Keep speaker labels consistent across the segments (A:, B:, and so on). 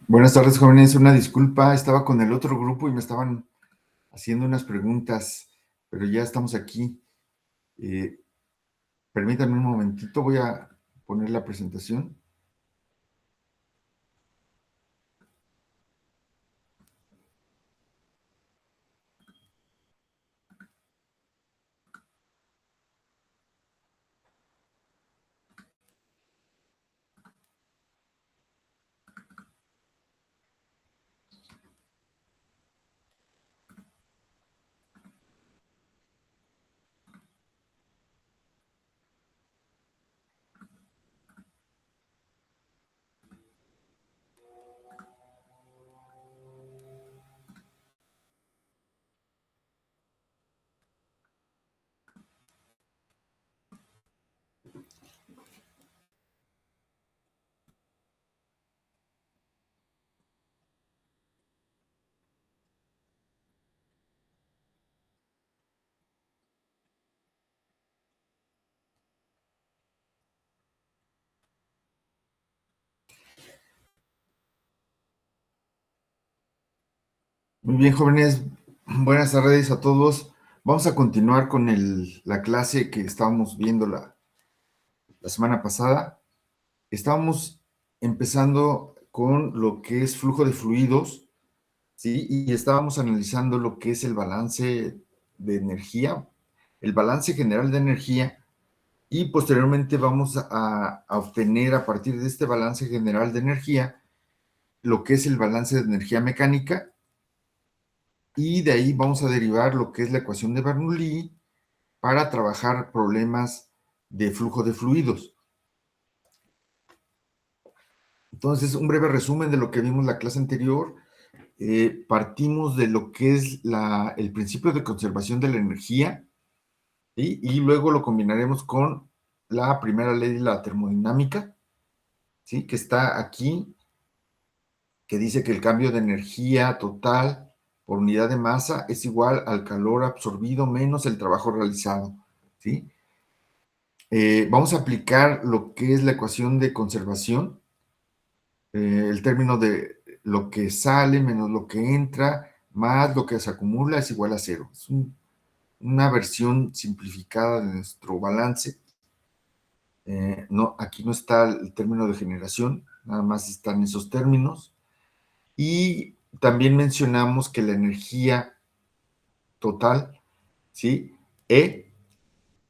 A: Buenas tardes, jóvenes. Una disculpa, estaba con el otro grupo y me estaban haciendo unas preguntas, pero ya estamos aquí. Eh, Permítanme un momentito, voy a poner la presentación. Muy bien, jóvenes, buenas tardes a todos. Vamos a continuar con la clase que estábamos viendo la semana pasada. Estábamos empezando con lo que es flujo de fluidos, ¿sí? Y estábamos analizando lo que es el balance de energía, el balance general de energía, y posteriormente vamos a obtener a partir de este balance general de energía lo que es el balance de energía mecánica, y de ahí vamos a derivar lo que es la ecuación de Bernoulli para trabajar problemas de flujo de fluidos. Entonces, un breve resumen de lo que vimos la clase anterior. Partimos de lo que es el principio de conservación de la energía, ¿sí? Y luego lo combinaremos con la primera ley de la termodinámica, ¿sí? Que está aquí, que dice que el cambio de energía total por unidad de masa es igual al calor absorbido menos el trabajo realizado, ¿sí? Vamos a aplicar lo que es la ecuación de conservación, el término de lo que sale menos lo que entra más lo que se acumula es igual a cero. Es una versión simplificada de nuestro balance. No, aquí no está el término de generación, nada más están esos términos. Y también mencionamos que la energía total, ¿sí? E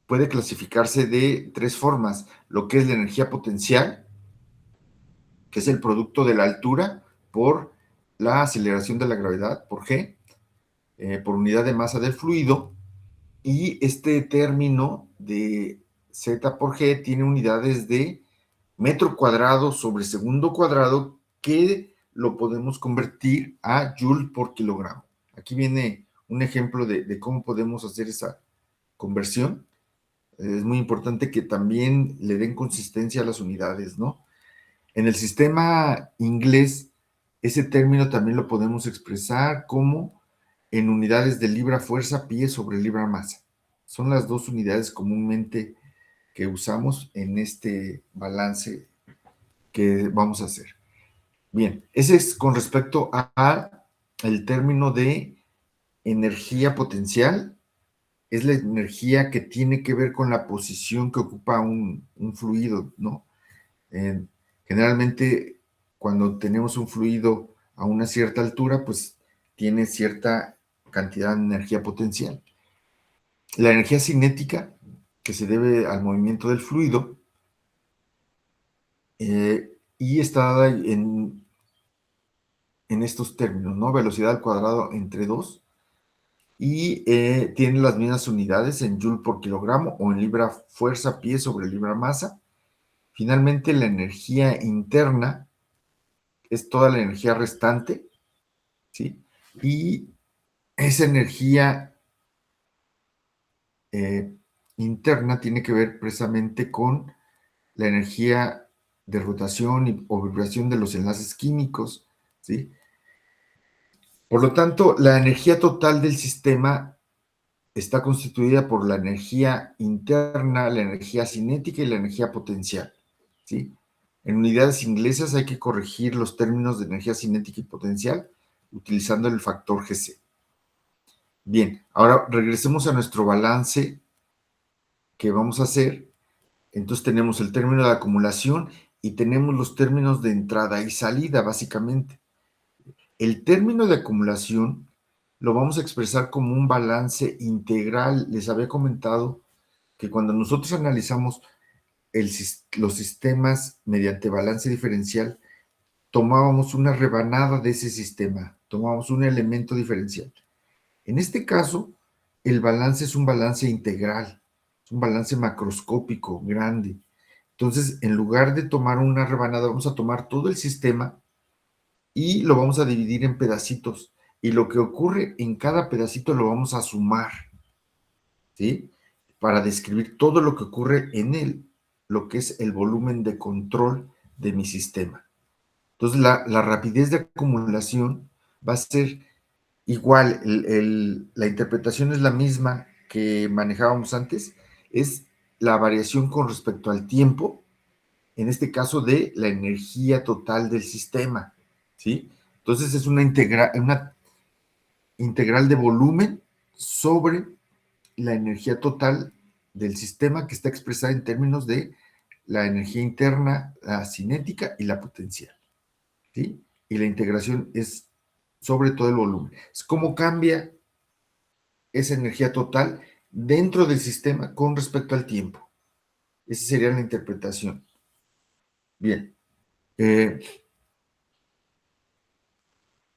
A: puede clasificarse de tres formas: lo que es la energía potencial, que es el producto de la altura por la aceleración de la gravedad, por G, por unidad de masa del fluido, y este término de Z por G tiene unidades de metro cuadrado sobre segundo cuadrado, que lo podemos convertir a joule por kilogramo. Aquí viene un ejemplo de cómo podemos hacer esa conversión. Es muy importante que también le den consistencia a las unidades, ¿no? En el sistema inglés, ese término también lo podemos expresar como en unidades de libra fuerza pie sobre libra masa. Son las dos unidades comúnmente que usamos en este balance que vamos a hacer. Bien, ese es con respecto a el término de energía potencial. Es la energía que tiene que ver con la posición que ocupa un fluido, ¿no? Eh, Generalmente, cuando tenemos un fluido a una cierta altura, pues tiene cierta cantidad de energía potencial. La energía cinética, que se debe al movimiento del fluido, y está dada en estos términos, ¿no? Velocidad al cuadrado entre 2, y tiene las mismas unidades en joule por kilogramo o en libra fuerza pie sobre libra masa. Finalmente, la energía interna es toda la energía restante, ¿sí? Y esa energía eh, interna tiene que ver precisamente con la energía de rotación o vibración de los enlaces químicos, ¿sí? Por lo tanto, la energía total del sistema está constituida por la energía interna, la energía cinética y la energía potencial, ¿sí? En unidades inglesas hay que corregir los términos de energía cinética y potencial utilizando el factor Gc. Bien, ahora regresemos a nuestro balance que vamos a hacer. Entonces tenemos el término de acumulación y tenemos los términos de entrada y salida, básicamente. El término de acumulación lo vamos a expresar como un balance integral. Les había comentado que cuando nosotros analizamos los sistemas mediante balance diferencial, tomábamos una rebanada de ese sistema, tomábamos un elemento diferencial. En este caso, el balance es un balance integral, es un balance macroscópico, grande. Entonces, en lugar de tomar una rebanada, vamos a tomar todo el sistema y lo vamos a dividir en pedacitos. Y lo que ocurre en cada pedacito lo vamos a sumar, ¿sí? Para describir todo lo que ocurre en él, lo que es el volumen de control de mi sistema. Entonces, la rapidez de acumulación va a ser igual, la interpretación es la misma que manejábamos antes, es la variación con respecto al tiempo, en este caso de la energía total del sistema, ¿sí? Entonces es una integral de volumen sobre la energía total del sistema que está expresada en términos de la energía interna, la cinética y la potencial, ¿sí? Y la integración es sobre todo el volumen. Es cómo cambia esa energía total dentro del sistema con respecto al tiempo. Esa sería la interpretación. Bien.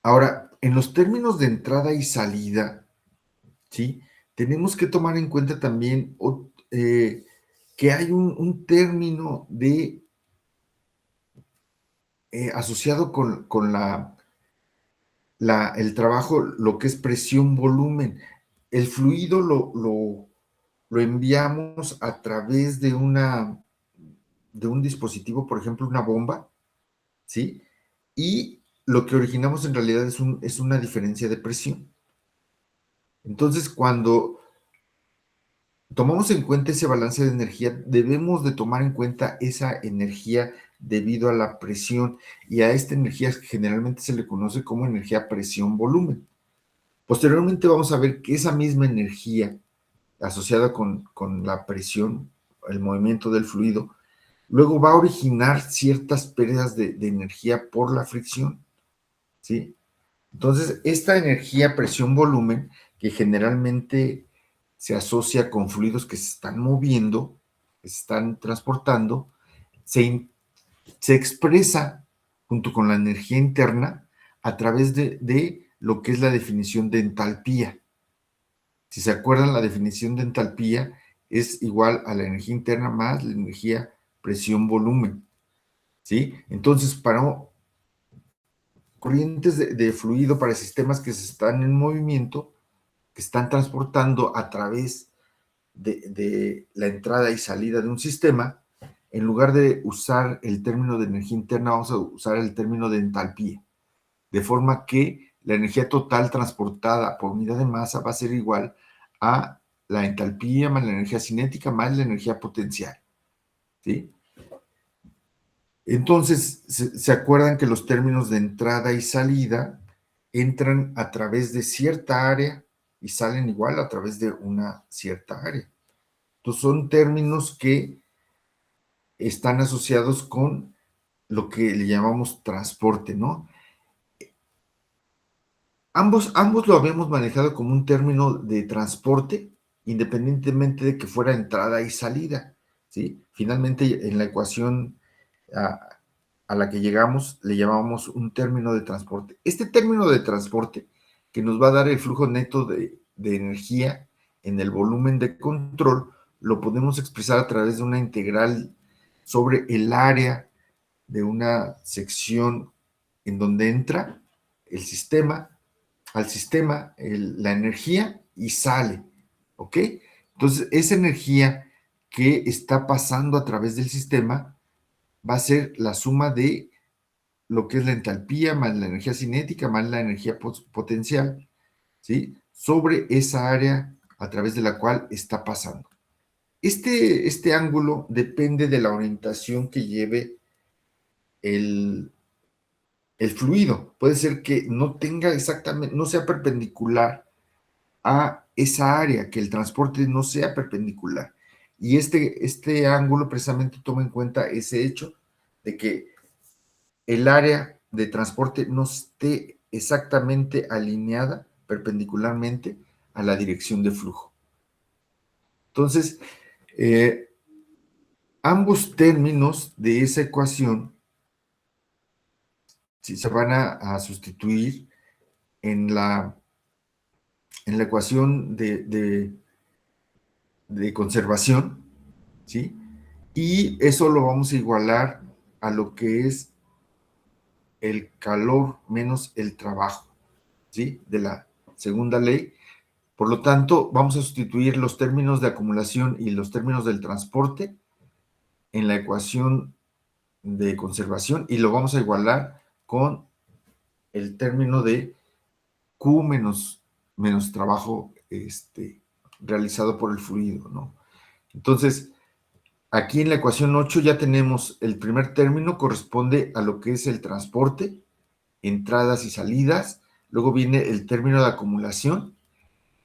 A: Ahora, en los términos de entrada y salida, ¿sí? Tenemos que tomar en cuenta también que hay un término asociado con el trabajo, lo que es presión-volumen. El fluido lo enviamos a través de un dispositivo, por ejemplo, una bomba, ¿sí? Y lo que originamos en realidad es una diferencia de presión. Entonces, cuando tomamos en cuenta ese balance de energía, debemos de tomar en cuenta esa energía debido a la presión, y a esta energía generalmente se le conoce como energía presión-volumen. Posteriormente vamos a ver que esa misma energía asociada con la presión, el movimiento del fluido, luego va a originar ciertas pérdidas de energía por la fricción, ¿sí? Entonces, esta energía presión-volumen, que generalmente se asocia con fluidos que se están moviendo, que se están transportando, se expresa junto con la energía interna a través de lo que es la definición de entalpía. Si se acuerdan, la definición de entalpía es igual a la energía interna más la energía presión-volumen, ¿sí? Entonces, para corrientes de fluido, para sistemas que se están en movimiento, que están transportando a través de la entrada y salida de un sistema, en lugar de usar el término de energía interna, vamos a usar el término de entalpía, de forma que la energía total transportada por unidad de masa va a ser igual a la entalpía más la energía cinética más la energía potencial, ¿sí? Entonces, se acuerdan que los términos de entrada y salida entran a través de cierta área y salen igual a través de una cierta área. Entonces, son términos que están asociados con lo que le llamamos transporte, ¿no? Ambos lo habíamos manejado como un término de transporte, independientemente de que fuera entrada y salida, ¿sí? Finalmente, en la ecuación a, a la que llegamos, le llamamos un término de transporte. Este término de transporte, que nos va a dar el flujo neto de energía en el volumen de control, lo podemos expresar a través de una integral sobre el área de una sección en donde entra el sistema, al sistema la energía y sale, ¿ok? Entonces, esa energía que está pasando a través del sistema va a ser la suma de lo que es la entalpía más la energía cinética más la energía potencial, ¿sí? Sobre esa área a través de la cual está pasando. Este ángulo depende de la orientación que lleve el, el fluido. Puede ser que no tenga exactamente, no sea perpendicular a esa área, que el transporte no sea perpendicular. Y este ángulo precisamente toma en cuenta ese hecho de que el área de transporte no esté exactamente alineada perpendicularmente a la dirección de flujo. Entonces, eh, ambos términos de esa ecuación sí, se van a sustituir en la ecuación de conservación, ¿sí? Y eso lo vamos a igualar a lo que es el calor menos el trabajo, ¿sí? De la segunda ley. Por lo tanto, vamos a sustituir los términos de acumulación y los términos del transporte en la ecuación de conservación y lo vamos a igualar con el término de Q menos trabajo realizado por el fluido, ¿no? Entonces, aquí en la ecuación 8 ya tenemos el primer término, corresponde a lo que es el transporte, entradas y salidas, luego viene el término de acumulación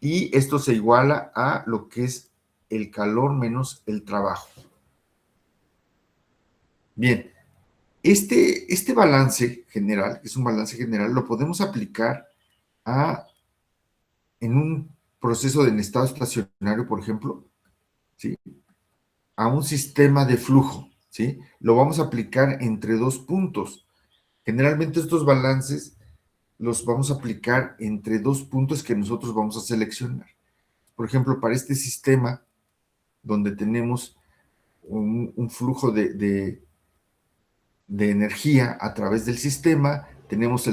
A: y esto se iguala a lo que es el calor menos el trabajo. Bien, este balance general, que es un balance general, lo podemos aplicar en un proceso en estado estacionario, por ejemplo, ¿sí? A un sistema de flujo, ¿sí? Lo vamos a aplicar entre dos puntos. Generalmente estos balances los vamos a aplicar entre dos puntos que nosotros vamos a seleccionar. Por ejemplo, para este sistema donde tenemos un flujo de energía a través del sistema, tenemos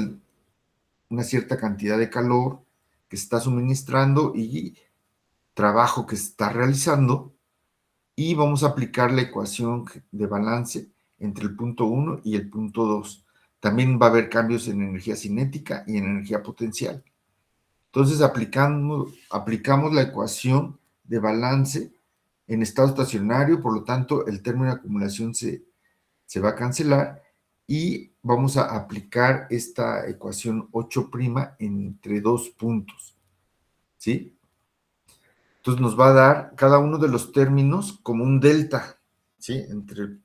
A: una cierta cantidad de calor que se está suministrando y trabajo que se está realizando, y vamos a aplicar la ecuación de balance entre el punto 1 y el punto 2. También va a haber cambios en energía cinética y en energía potencial. Entonces aplicamos la ecuación de balance en estado estacionario, por lo tanto el término de acumulación se va a cancelar y vamos a aplicar esta ecuación 8' entre dos puntos, ¿sí? Entonces nos va a dar cada uno de los términos como un delta, ¿sí? Entre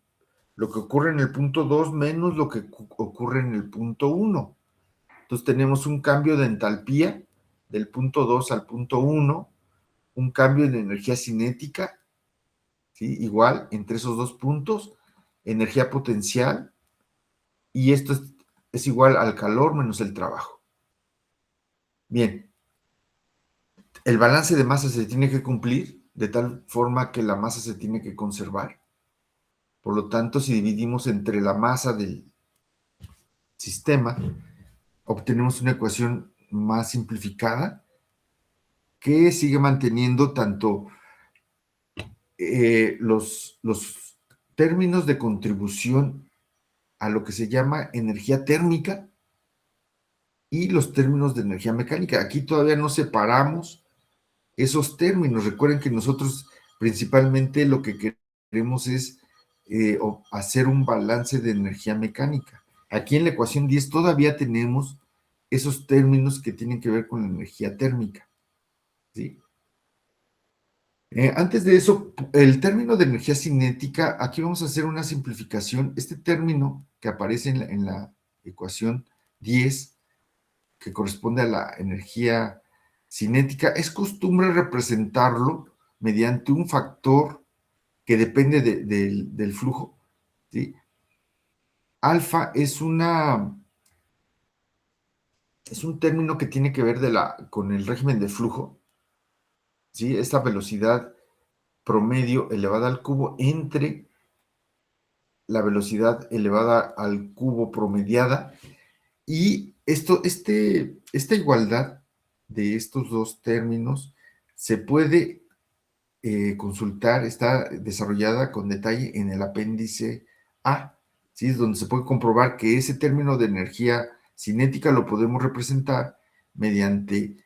A: lo que ocurre en el punto 2 menos lo que ocurre en el punto 1. Entonces tenemos un cambio de entalpía del punto 2 al punto 1, un cambio en energía cinética, ¿sí? Igual entre esos dos puntos, energía potencial, y esto es igual al calor menos el trabajo. Bien, el balance de masa se tiene que cumplir de tal forma que la masa se tiene que conservar. Por lo tanto, si dividimos entre la masa del sistema, obtenemos una ecuación más simplificada que sigue manteniendo tanto los términos de contribución a lo que se llama energía térmica y los términos de energía mecánica. Aquí todavía no separamos esos términos. Recuerden que nosotros principalmente lo que queremos es hacer un balance de energía mecánica. Aquí en la ecuación 10 todavía tenemos esos términos que tienen que ver con la energía térmica, ¿sí? Antes de eso, el término de energía cinética, aquí vamos a hacer una simplificación. Este término que aparece en la ecuación 10, que corresponde a la energía cinética, es costumbre representarlo mediante un factor que depende del flujo, ¿sí? Alfa es un término que tiene que ver con el régimen de flujo, ¿sí? Esta velocidad promedio elevada al cubo entre la velocidad elevada al cubo promediada, y esta igualdad de estos dos términos se puede consultar, está desarrollada con detalle en el apéndice A, ¿sí? Es donde se puede comprobar que ese término de energía cinética lo podemos representar mediante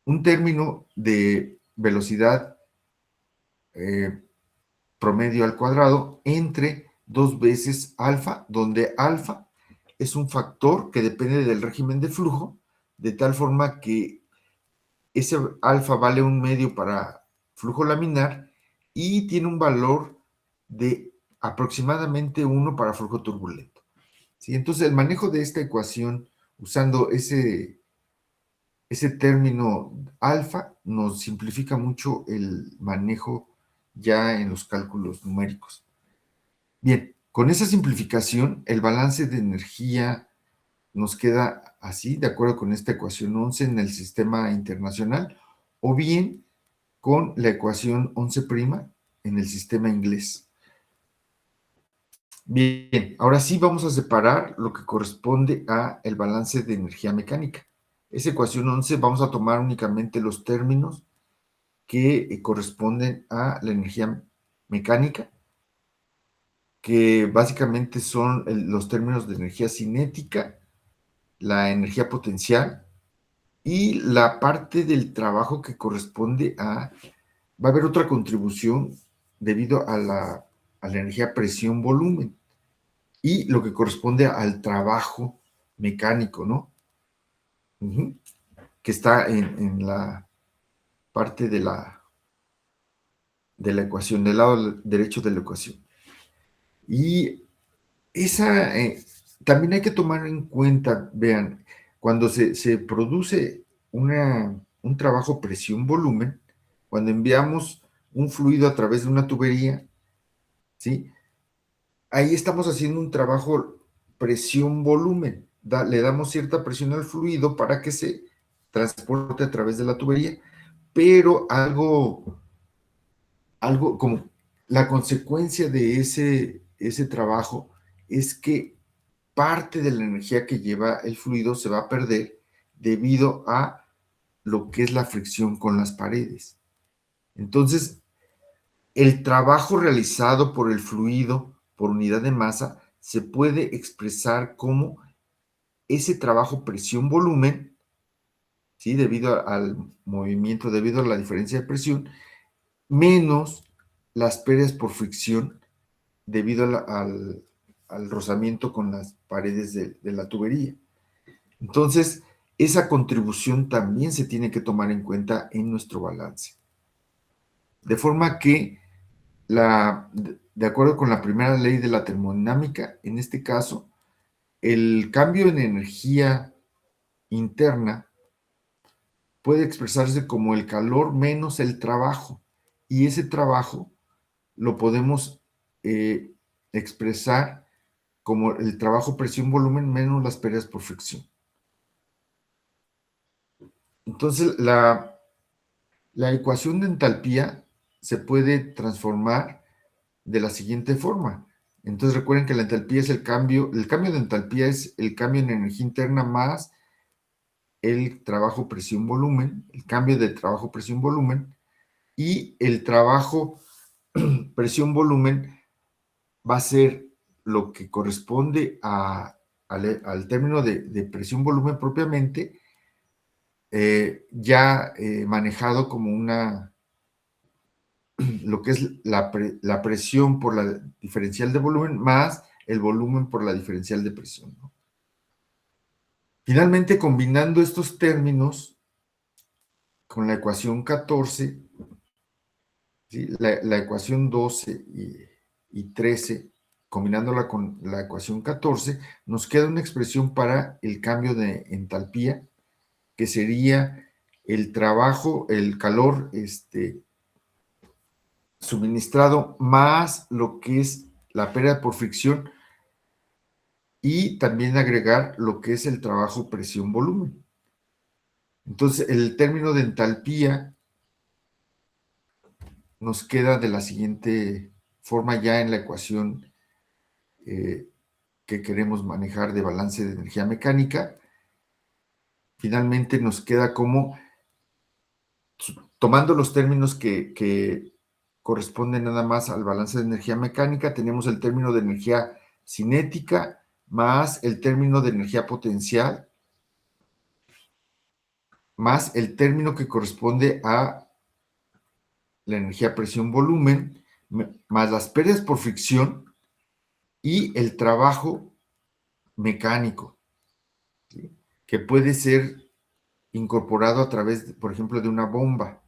A: un término de velocidad promedio al cuadrado entre 2 veces alfa, donde alfa es un factor que depende del régimen de flujo, de tal forma que ese alfa vale 1/2 para flujo laminar y tiene un valor de aproximadamente 1 para flujo turbulento. ¿Sí? Entonces, el manejo de esta ecuación usando ese término alfa nos simplifica mucho el manejo ya en los cálculos numéricos. Bien, con esa simplificación, el balance de energía nos queda así, de acuerdo con esta ecuación 11 en el sistema internacional, o bien con la ecuación 11' en el sistema inglés. Bien, ahora sí vamos a separar lo que corresponde a el balance de energía mecánica. Esa ecuación 11 vamos a tomar únicamente los términos que corresponden a la energía mecánica, que básicamente son los términos de energía cinética, la energía potencial y la parte del trabajo que corresponde a... Va a haber otra contribución debido a la energía presión-volumen y lo que corresponde al trabajo mecánico, ¿no? Que está en la parte de la ecuación, del lado derecho de la ecuación. Y esa también hay que tomar en cuenta, vean, cuando se produce un trabajo presión-volumen, cuando enviamos un fluido a través de una tubería, ¿sí? Ahí estamos haciendo un trabajo presión-volumen. Le damos cierta presión al fluido para que se transporte a través de la tubería, pero algo como la consecuencia de ese trabajo es que parte de la energía que lleva el fluido se va a perder debido a lo que es la fricción con las paredes. Entonces, el trabajo realizado por el fluido por unidad de masa se puede expresar como ese trabajo presión-volumen, ¿sí? Debido al movimiento, debido a la diferencia de presión, menos las pérdidas por fricción debido al rozamiento con las paredes de la tubería. Entonces, esa contribución también se tiene que tomar en cuenta en nuestro balance. De forma que, de acuerdo con la primera ley de la termodinámica, en este caso, el cambio en energía interna puede expresarse como el calor menos el trabajo, y ese trabajo lo podemos expresar como el trabajo presión-volumen menos las pérdidas por fricción. Entonces, la ecuación de entalpía se puede transformar de la siguiente forma. Entonces, recuerden que la entalpía es el cambio de entalpía es el cambio en energía interna más el trabajo presión-volumen, el cambio de trabajo presión-volumen, y el trabajo presión-volumen va a ser lo que corresponde al término de presión-volumen propiamente, ya manejado como lo que es la presión por la diferencial de volumen más el volumen por la diferencial de presión, ¿no? Finalmente, combinando estos términos con la ecuación 14, ¿sí? La ecuación 12 y 13, combinándola con la ecuación 14, nos queda una expresión para el cambio de entalpía, que sería el trabajo, el calor suministrado más lo que es la pérdida por fricción, y también agregar lo que es el trabajo presión-volumen. Entonces, el término de entalpía nos queda de la siguiente forma ya en la ecuación que queremos manejar de balance de energía mecánica. Finalmente nos queda como, tomando los términos que corresponden nada más al balance de energía mecánica, tenemos el término de energía cinética más el término de energía potencial más el término que corresponde a la energía presión-volumen, más las pérdidas por fricción, y el trabajo mecánico, ¿sí? Que puede ser incorporado a través, por ejemplo, de una bomba.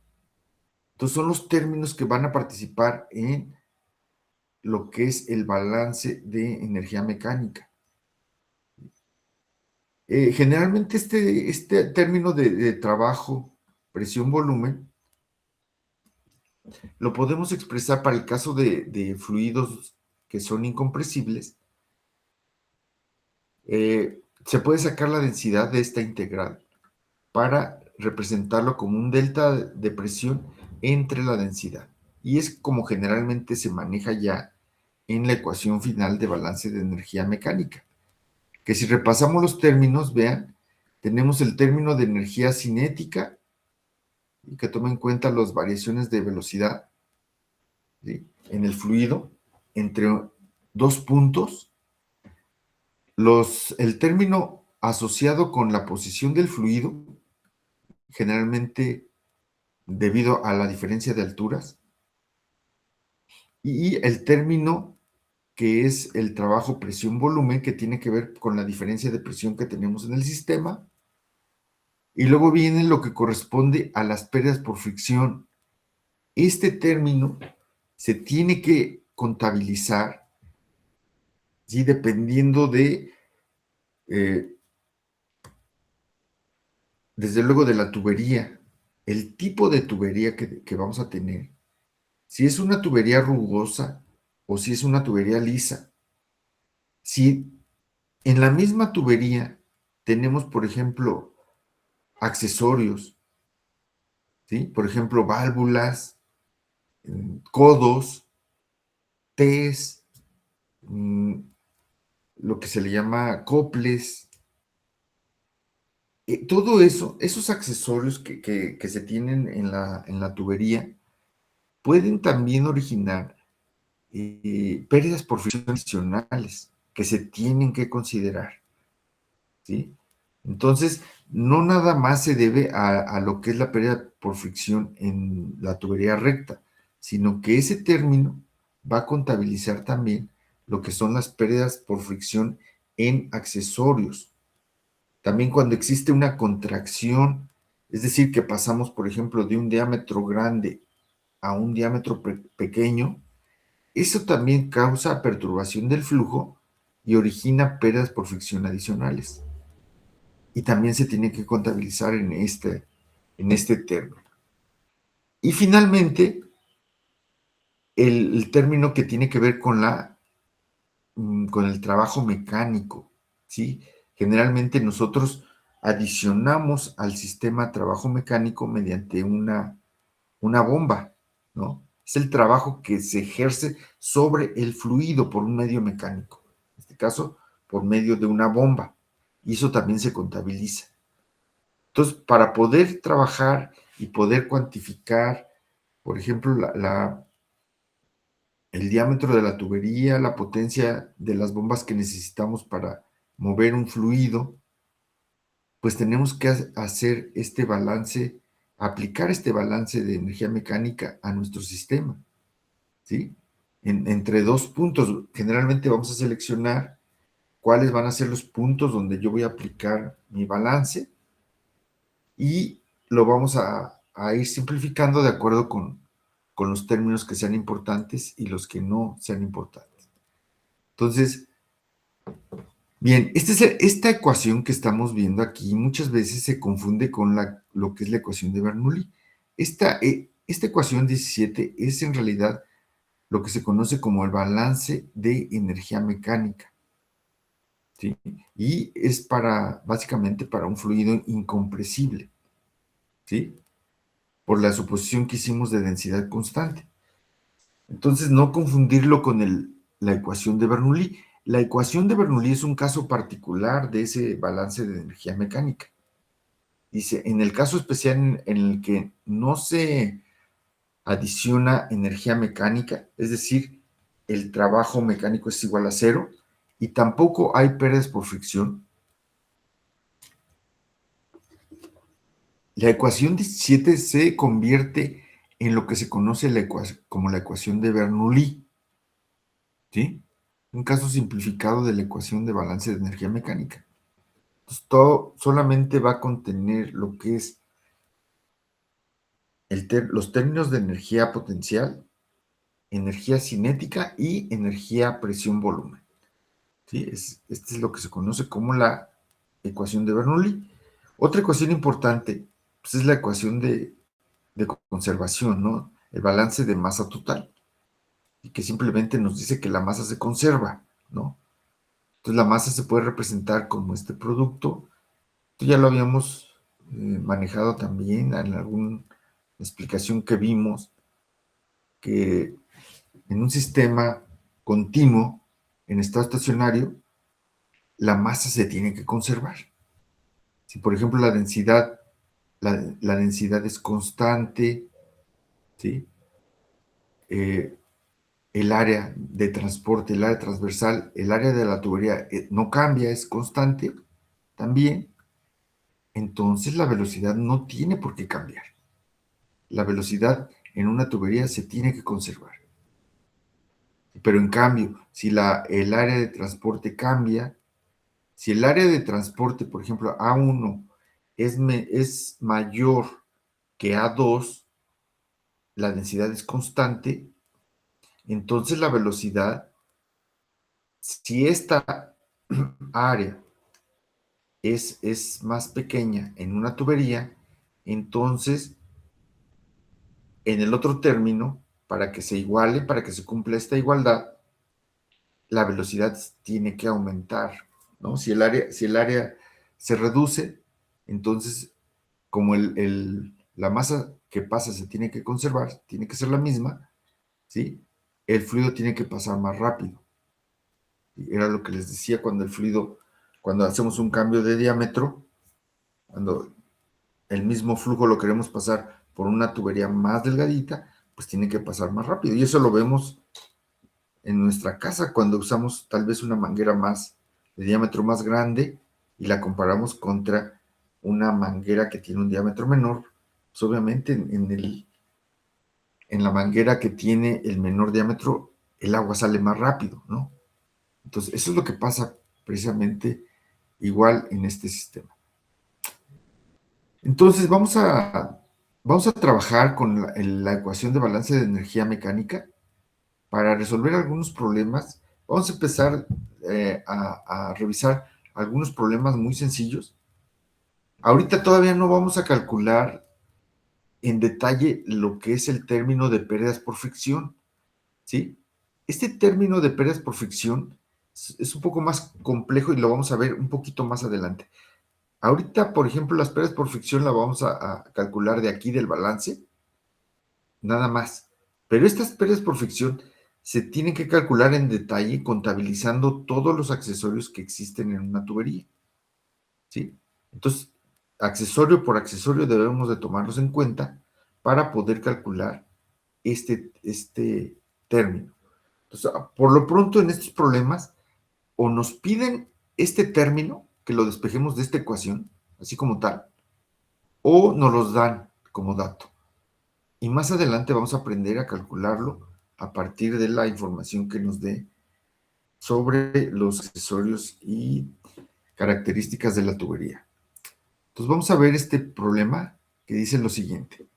A: Entonces son los términos que van a participar en lo que es el balance de energía mecánica. Generalmente este término de trabajo, presión, volumen, lo podemos expresar para el caso de fluidos que son incompresibles. Se puede sacar la densidad de esta integral para representarlo como un delta de presión entre la densidad. Y es como generalmente se maneja ya en la ecuación final de balance de energía mecánica. Que si repasamos los términos, vean, tenemos el término de energía cinética, y que toma en cuenta las variaciones de velocidad, ¿sí?, en el fluido entre dos puntos. El término asociado con la posición del fluido, generalmente debido a la diferencia de alturas, y el término que es el trabajo presión-volumen, que tiene que ver con la diferencia de presión que tenemos en el sistema, y luego viene lo que corresponde a las pérdidas por fricción. Este término se tiene que contabilizar, ¿sí?, dependiendo eh, desde luego, de la tubería, el tipo de tubería que vamos a tener, si es una tubería rugosa o si es una tubería lisa. Si en la misma tubería tenemos, por ejemplo, accesorios, ¿sí? Por ejemplo, válvulas, codos, Ts, mm, lo que se le llama coples, todo eso, esos accesorios que se tienen en la tubería, pueden también originar pérdidas por fricción adicionales que se tienen que considerar, ¿sí? Entonces, no nada más se debe a lo que es la pérdida por fricción en la tubería recta, sino que ese término va a contabilizar también lo que son las pérdidas por fricción en accesorios. También cuando existe una contracción, es decir, que pasamos, por ejemplo, de un diámetro grande a un diámetro pequeño, eso también causa perturbación del flujo y origina pérdidas por fricción adicionales. Y también se tiene que contabilizar en este término. Y finalmente, el término que tiene que ver con el trabajo mecánico, ¿sí? Generalmente nosotros adicionamos al sistema trabajo mecánico mediante una bomba, ¿no? Es el trabajo que se ejerce sobre el fluido por un medio mecánico, en este caso, por medio de una bomba, y eso también se contabiliza. Entonces, para poder trabajar y poder cuantificar, por ejemplo, el diámetro de la tubería, la potencia de las bombas que necesitamos para mover un fluido, pues tenemos que hacer este balance, aplicar este balance de energía mecánica a nuestro sistema, ¿sí? Entre dos puntos, generalmente vamos a seleccionar cuáles van a ser los puntos donde yo voy a aplicar mi balance y lo vamos a ir simplificando de acuerdo con los términos que sean importantes y los que no sean importantes. Entonces, bien, esta ecuación que estamos viendo aquí muchas veces se confunde con lo que es la ecuación de Bernoulli. Esta ecuación 17 es en realidad lo que se conoce como el balance de energía mecánica, ¿sí? Y es básicamente para un fluido incompresible, ¿sí? Por la suposición que hicimos de densidad constante. Entonces, no confundirlo con la ecuación de Bernoulli. La ecuación de Bernoulli es un caso particular de ese balance de energía mecánica. Dice, en el caso especial en el que no se adiciona energía mecánica, es decir, el trabajo mecánico es igual a cero y tampoco hay pérdidas por fricción, la ecuación 17 se convierte en lo que se conoce como la ecuación de Bernoulli, ¿sí? un caso simplificado de la ecuación de balance de energía mecánica. Entonces, todo solamente va a contener lo que es los términos de energía potencial, energía cinética y energía presión-volumen. ¿Sí? Este es lo que se conoce como la ecuación de Bernoulli. Otra ecuación importante pues, es la ecuación de conservación, ¿no? El balance de masa total, y que simplemente nos dice que la masa se conserva, ¿no? Entonces la masa se puede representar como este producto. Esto ya lo habíamos manejado también en alguna explicación que vimos, que en un sistema continuo, en estado estacionario, la masa se tiene que conservar. Si, por ejemplo, la densidad es constante, ¿sí? El área de transporte, el área transversal, el área de la tubería no cambia, es constante también, entonces la velocidad no tiene por qué cambiar. La velocidad en una tubería se tiene que conservar. Pero en cambio, si el área de transporte cambia, si el área de transporte, por ejemplo, A1 es mayor que A2, la densidad es constante, entonces la velocidad, si esta área es más pequeña en una tubería, entonces en el otro término, para que se iguale, para que se cumpla esta igualdad, la velocidad tiene que aumentar, ¿no? Si el área se reduce, entonces como la masa que pasa se tiene que conservar, tiene que ser la misma, ¿sí? El fluido tiene que pasar más rápido. Era lo que les decía cuando hacemos un cambio de diámetro, cuando el mismo flujo lo queremos pasar por una tubería más delgadita, pues tiene que pasar más rápido. Y eso lo vemos en nuestra casa cuando usamos tal vez una manguera de diámetro más grande y la comparamos contra una manguera que tiene un diámetro menor. Pues obviamente en la manguera que tiene el menor diámetro, el agua sale más rápido, ¿no? Entonces, eso es lo que pasa precisamente igual en este sistema. Entonces, vamos a trabajar con la ecuación de balance de energía mecánica para resolver algunos problemas. Vamos a empezar a revisar algunos problemas muy sencillos. Ahorita todavía no vamos a calcular en detalle lo que es el término de pérdidas por fricción, ¿sí? Este término de pérdidas por fricción es un poco más complejo y lo vamos a ver un poquito más adelante. Ahorita, por ejemplo, las pérdidas por fricción la vamos a calcular de aquí del balance, nada más. Pero estas pérdidas por fricción se tienen que calcular en detalle contabilizando todos los accesorios que existen en una tubería, ¿sí? Entonces, accesorio por accesorio debemos de tomarlos en cuenta para poder calcular este término. Entonces, por lo pronto en estos problemas, o nos piden este término, que lo despejemos de esta ecuación, así como tal, o nos los dan como dato. Y más adelante vamos a aprender a calcularlo a partir de la información que nos dé sobre los accesorios y características de la tubería. Entonces vamos a ver este problema que dice lo siguiente.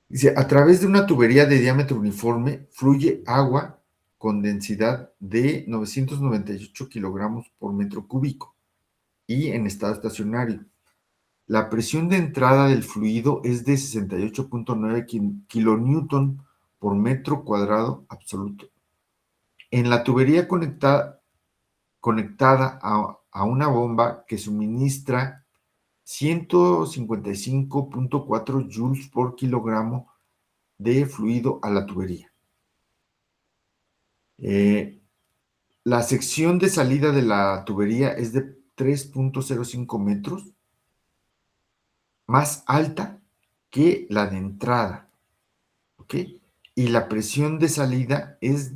A: Dice, a través de una tubería de diámetro uniforme fluye agua con densidad de 998 kilogramos por metro cúbico y en estado estacionario. La presión de entrada del fluido es de 68.9 kilonewton por metro cuadrado absoluto. En la tubería conectada a una bomba que suministra 155.4 joules por kilogramo de fluido a la tubería. La sección de salida de la tubería es de 3.05 metros, más alta que la de entrada, ¿ok? Y la presión de salida es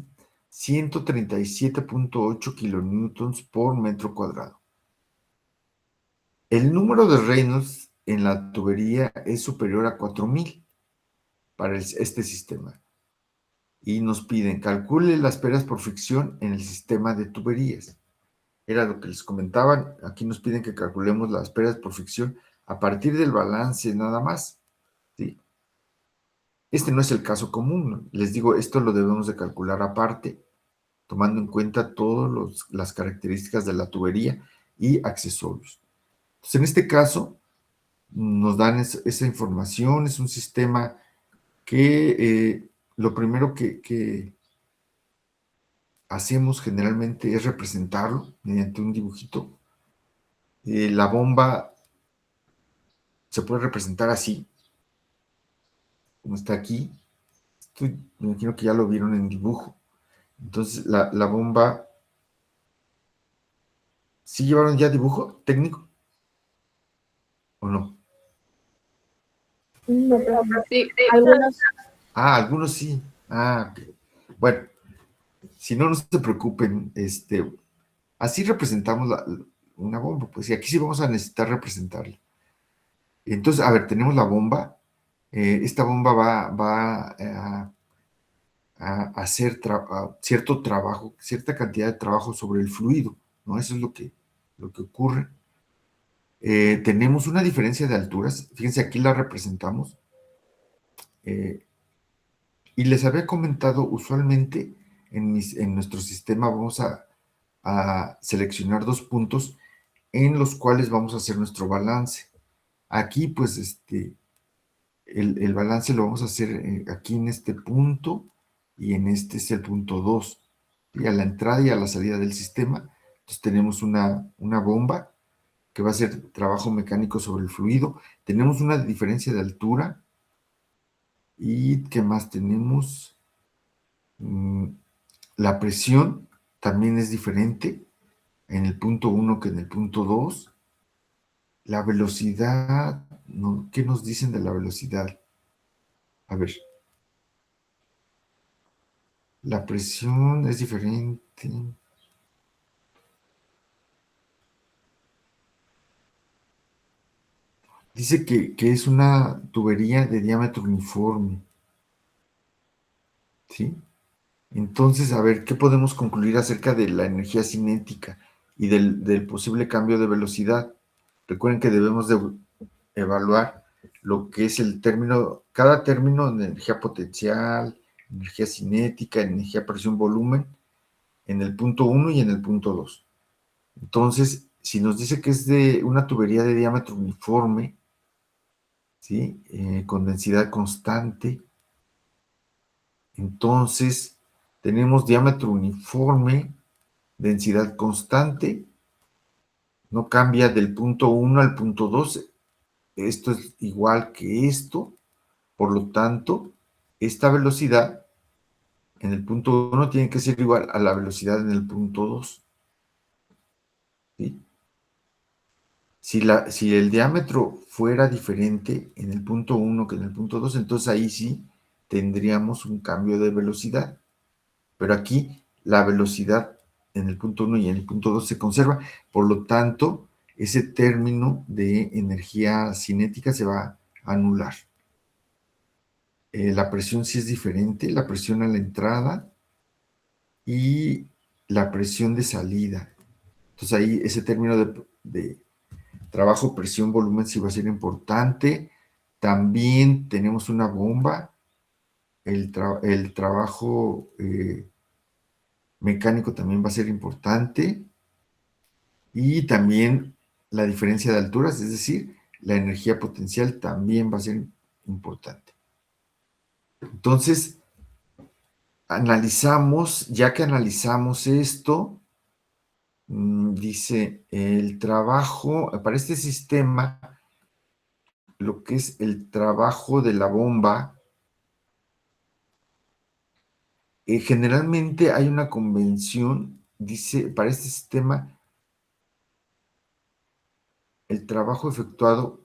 A: 137.8 kilonewtons por metro cuadrado. El número de Reynolds en la tubería es superior a 4000 para este sistema. y nos piden, calcule las pérdida por fricción en el sistema de tuberías. Era lo que les comentaban, aquí nos piden que calculemos las pérdidas por fricción a partir del balance nada más, ¿sí? Este no es el caso común, ¿no? Les digo, esto lo debemos de calcular aparte, tomando en cuenta todas las características de la tubería y accesorios. Entonces, en este caso, nos dan esa información, es un sistema que lo primero que hacemos generalmente es representarlo mediante un dibujito. La bomba se puede representar así, como está aquí. Me imagino que ya lo vieron en dibujo. Entonces, la bomba, ¿sí llevaron ya dibujo técnico o no?
B: No, profe.
C: Sí,
B: Algunos.
A: Ah, algunos sí. Ah, ok. Bueno, si no, no se preocupen. Así representamos una bomba, pues, y aquí sí vamos a necesitar representarla. Entonces, a ver, tenemos la bomba. Esta bomba va a hacer cierto trabajo, cierta cantidad de trabajo sobre el fluido, ¿no? Eso es lo que ocurre. Tenemos una diferencia de alturas. Fíjense, aquí la representamos. Y les había comentado, usualmente en nuestro sistema vamos a seleccionar dos puntos en los cuales vamos a hacer nuestro balance. Aquí, pues, el balance lo vamos a hacer aquí en este punto y en este es el punto 2. Y a la entrada y a la salida del sistema, entonces tenemos una bomba que va a hacer trabajo mecánico sobre el fluido. Tenemos una diferencia de altura. ¿Y qué más tenemos? La presión también es diferente en el punto 1 que en el punto 2. La velocidad, ¿no? ¿Qué nos dicen de la velocidad? A ver, la presión es diferente. Dice que es una tubería de diámetro uniforme, ¿sí? Entonces, a ver, ¿qué podemos concluir acerca de la energía cinética y del posible cambio de velocidad? Recuerden que debemos de evaluar lo que es cada término de energía potencial, energía cinética, energía presión volumen, en el punto 1 y en el punto 2. Entonces, si nos dice que es de una tubería de diámetro uniforme, ¿sí? Con densidad constante, entonces tenemos diámetro uniforme, densidad constante, no cambia del punto 1 al punto 2, esto es igual que esto, por lo tanto, esta velocidad en el punto 1 tiene que ser igual a la velocidad en el punto 2, ¿sí? Si el diámetro fuera diferente en el punto 1 que en el punto 2, entonces ahí sí tendríamos un cambio de velocidad. Pero aquí la velocidad en el punto 1 y en el punto 2 se conserva. Por lo tanto, ese término de energía cinética se va a anular. La presión sí es diferente, la presión a la entrada y la presión de salida. Entonces ahí ese término de trabajo, presión, volumen sí va a ser importante. También tenemos una bomba, el trabajo mecánico también va a ser importante. Y también la diferencia de alturas, es decir, la energía potencial también va a ser importante. Entonces, ya que analizamos esto, dice el trabajo, para este sistema, lo que es el trabajo de la bomba, generalmente hay una convención, dice, para este sistema, el trabajo efectuado,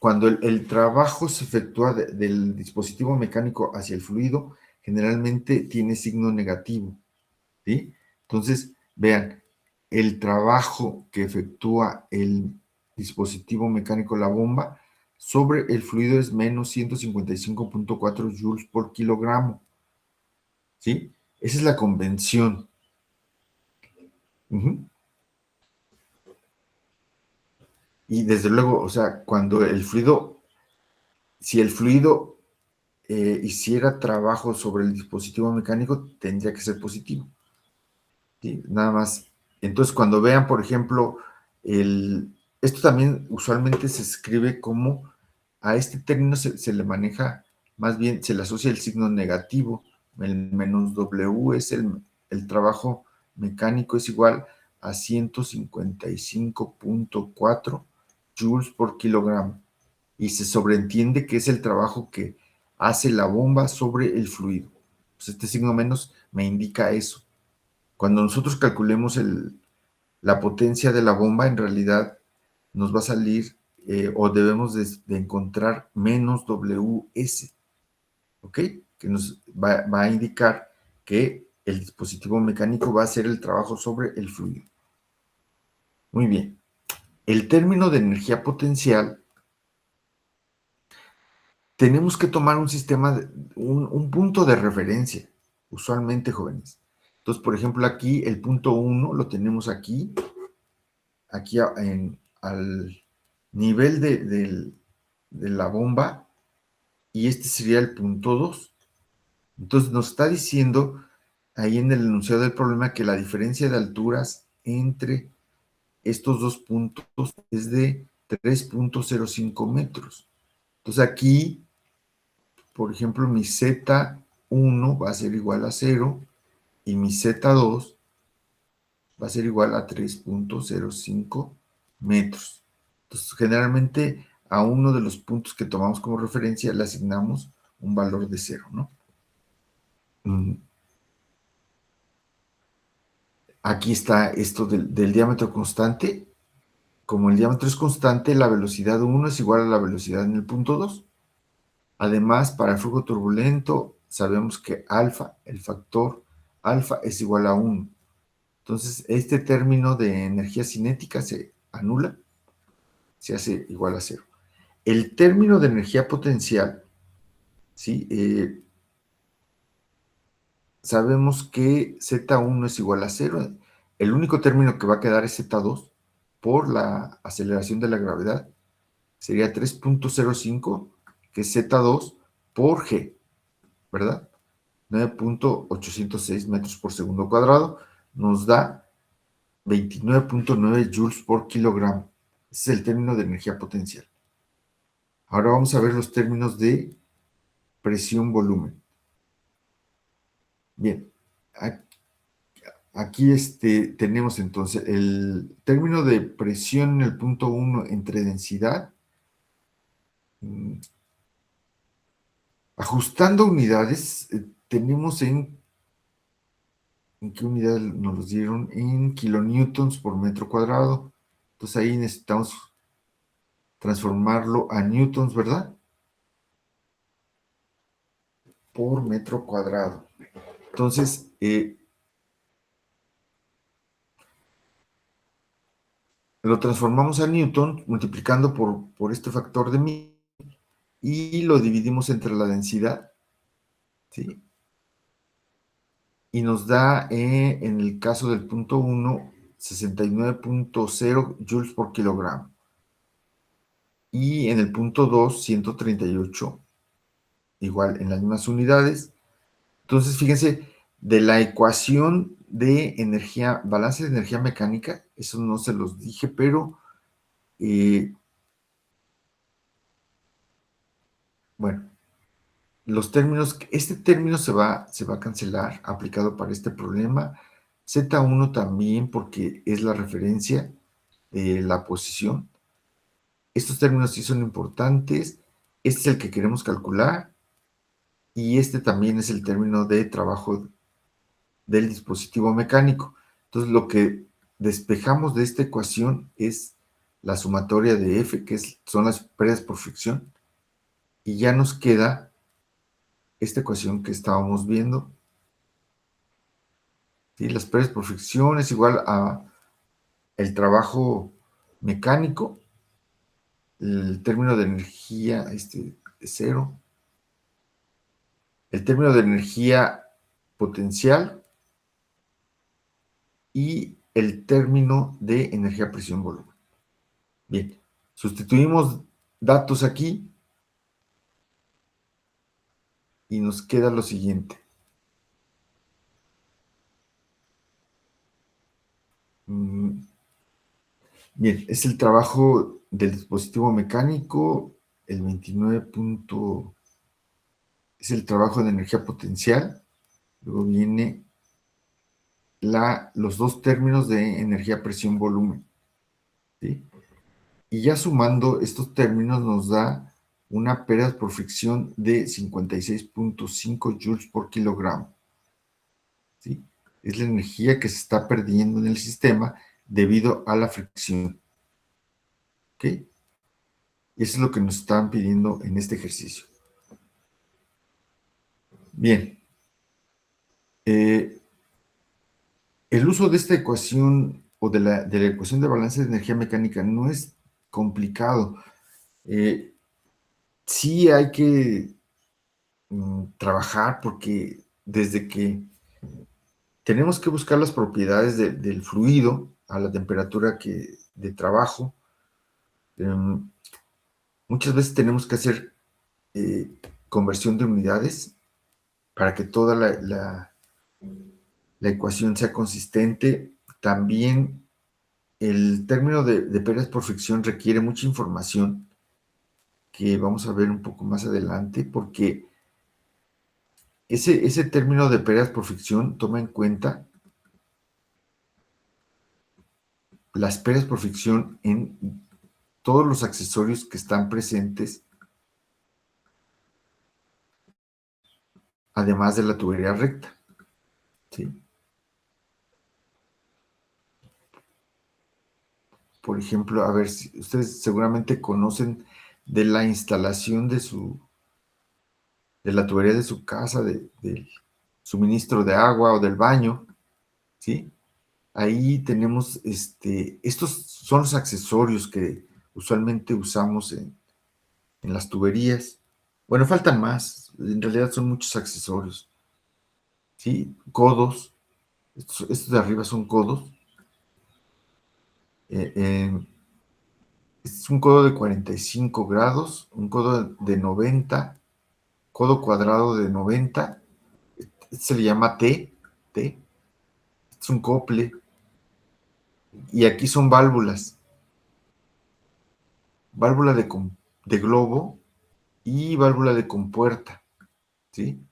A: cuando el trabajo se efectúa del dispositivo mecánico hacia el fluido, generalmente tiene signo negativo, ¿sí? Entonces, vean, el trabajo que efectúa el dispositivo mecánico, la bomba, sobre el fluido es menos 155.4 joules por kilogramo. ¿sí? Esa es la convención. Ujú. Y desde luego, o sea, cuando el fluido, si el fluido hiciera trabajo sobre el dispositivo mecánico, tendría que ser positivo. ¿Sí? Nada más. Entonces, cuando vean, por ejemplo, esto también usualmente se escribe como a este término se le maneja, más bien se le asocia el signo negativo. El menos W es el trabajo mecánico es igual a 155.4 joules por kilogramo. Y se sobreentiende que es el trabajo que hace la bomba sobre el fluido. Pues este signo menos me indica eso. Cuando nosotros calculemos la potencia de la bomba, en realidad nos va a salir o debemos de encontrar menos WS, ¿ok? Que nos va a indicar que el dispositivo mecánico va a hacer el trabajo sobre el fluido. Muy bien. El término de energía potencial, tenemos que tomar un sistema, un punto de referencia, usualmente, jóvenes. Entonces, por ejemplo, aquí el punto 1 lo tenemos aquí al nivel de la bomba, y este sería el punto 2. Entonces nos está diciendo ahí en el enunciado del problema que la diferencia de alturas entre estos dos puntos es de 3.05 metros. Entonces aquí, por ejemplo, mi Z1 va a ser igual a 0 y mi Z2 va a ser igual a 3.05 metros. Entonces, generalmente a uno de los puntos que tomamos como referencia le asignamos un valor de 0, ¿no? Aquí está esto del diámetro constante. Como el diámetro es constante, la velocidad 1 es igual a la velocidad en el punto 2. Además, para el flujo turbulento, sabemos que alfa, el factor alfa, es igual a 1. Entonces, este término de energía cinética se anula, se hace igual a 0. El término de energía potencial, ¿sí? Sabemos que Z1 es igual a 0. El único término que va a quedar es Z2 por la aceleración de la gravedad. Sería 3.05, que es Z2 por G, ¿verdad? 9.806 metros por segundo cuadrado nos da 29.9 joules por kilogramo. Ese es el término de energía potencial. Ahora vamos a ver los términos de presión-volumen. Bien, aquí tenemos entonces el término de presión en el punto 1 entre densidad. Ajustando unidades, tenemos ¿en qué unidad nos los dieron? En kilonewtons por metro cuadrado. Entonces ahí necesitamos transformarlo a newtons, ¿verdad? Por metro cuadrado. Entonces, lo transformamos a newton multiplicando por este factor de 1000 y lo dividimos entre la densidad, ¿sí? Y nos da, en el caso del punto 1, 69.0 joules por kilogramo. Y en el punto 2, 138, igual en las mismas unidades. Entonces, fíjense, de la ecuación de energía, balance de energía mecánica, eso no se los dije, pero bueno, los términos, este término se va a cancelar aplicado para este problema. Z1 también porque es la referencia de la posición. Estos términos sí son importantes. Este es el que queremos calcular y este también es el término de trabajo del dispositivo mecánico. Entonces, lo que despejamos de esta ecuación es la sumatoria de F, que son las pérdidas por fricción, y ya nos queda esta ecuación que estábamos viendo. ¿Sí? Las pérdidas por fricción es igual a el trabajo mecánico, el término de energía es 0, el término de energía potencial y el término de energía, presión, volumen. Bien, sustituimos datos aquí y nos queda lo siguiente. Bien, es el trabajo del dispositivo mecánico, el 29 punto, es el trabajo de energía potencial, luego viene los dos términos de energía, presión, volumen, ¿sí? Y ya sumando estos términos nos da una pérdida por fricción de 56.5 joules por kilogramo, ¿sí? Es la energía que se está perdiendo en el sistema debido a la fricción, ¿ok? Y eso es lo que nos están pidiendo en este ejercicio. Bien. El uso de esta ecuación o de la ecuación de balance de energía mecánica no es complicado. Sí hay que trabajar porque desde que tenemos que buscar las propiedades del fluido a la temperatura de trabajo, muchas veces tenemos que hacer conversión de unidades para que toda la ecuación sea consistente. También el término de pérdidas por fricción requiere mucha información que vamos a ver un poco más adelante, porque ese término de pérdidas por fricción toma en cuenta las pérdidas por fricción en todos los accesorios que están presentes, además de la tubería recta, ¿sí? Por ejemplo, a ver, si ustedes seguramente conocen de la instalación de la tubería de su casa, del suministro de agua o del baño, ¿sí? Ahí tenemos, estos son los accesorios que usualmente usamos en las tuberías. Bueno, faltan más, en realidad son muchos accesorios, ¿sí? Codos, estos de arriba son codos. Eh, eh, este es un codo de 45 grados, un codo de 90, codo cuadrado de 90, este se le llama T, este es un cople, y aquí son válvulas, válvula de globo y válvula de compuerta, ¿sí?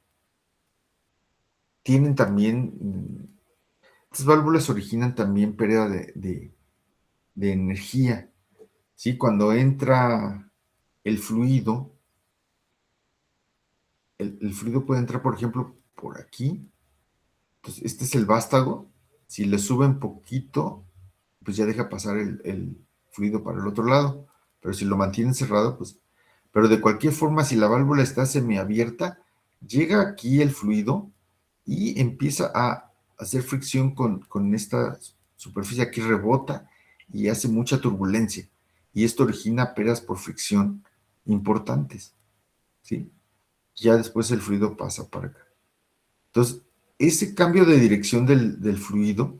A: Tienen también, estas válvulas originan también pérdida de energía, ¿sí? Cuando entra el fluido, el fluido puede entrar, por ejemplo, por aquí. Entonces, este es el vástago. Si le suben poquito, pues ya deja pasar el fluido para el otro lado. Pero si lo mantienen cerrado, pues... Pero de cualquier forma, si la válvula está semiabierta, llega aquí el fluido y empieza a hacer fricción con esta superficie, aquí rebota y hace mucha turbulencia. Y esto origina pérdidas por fricción importantes, ¿sí? Ya después el fluido pasa para acá. Entonces, ese cambio de dirección del fluido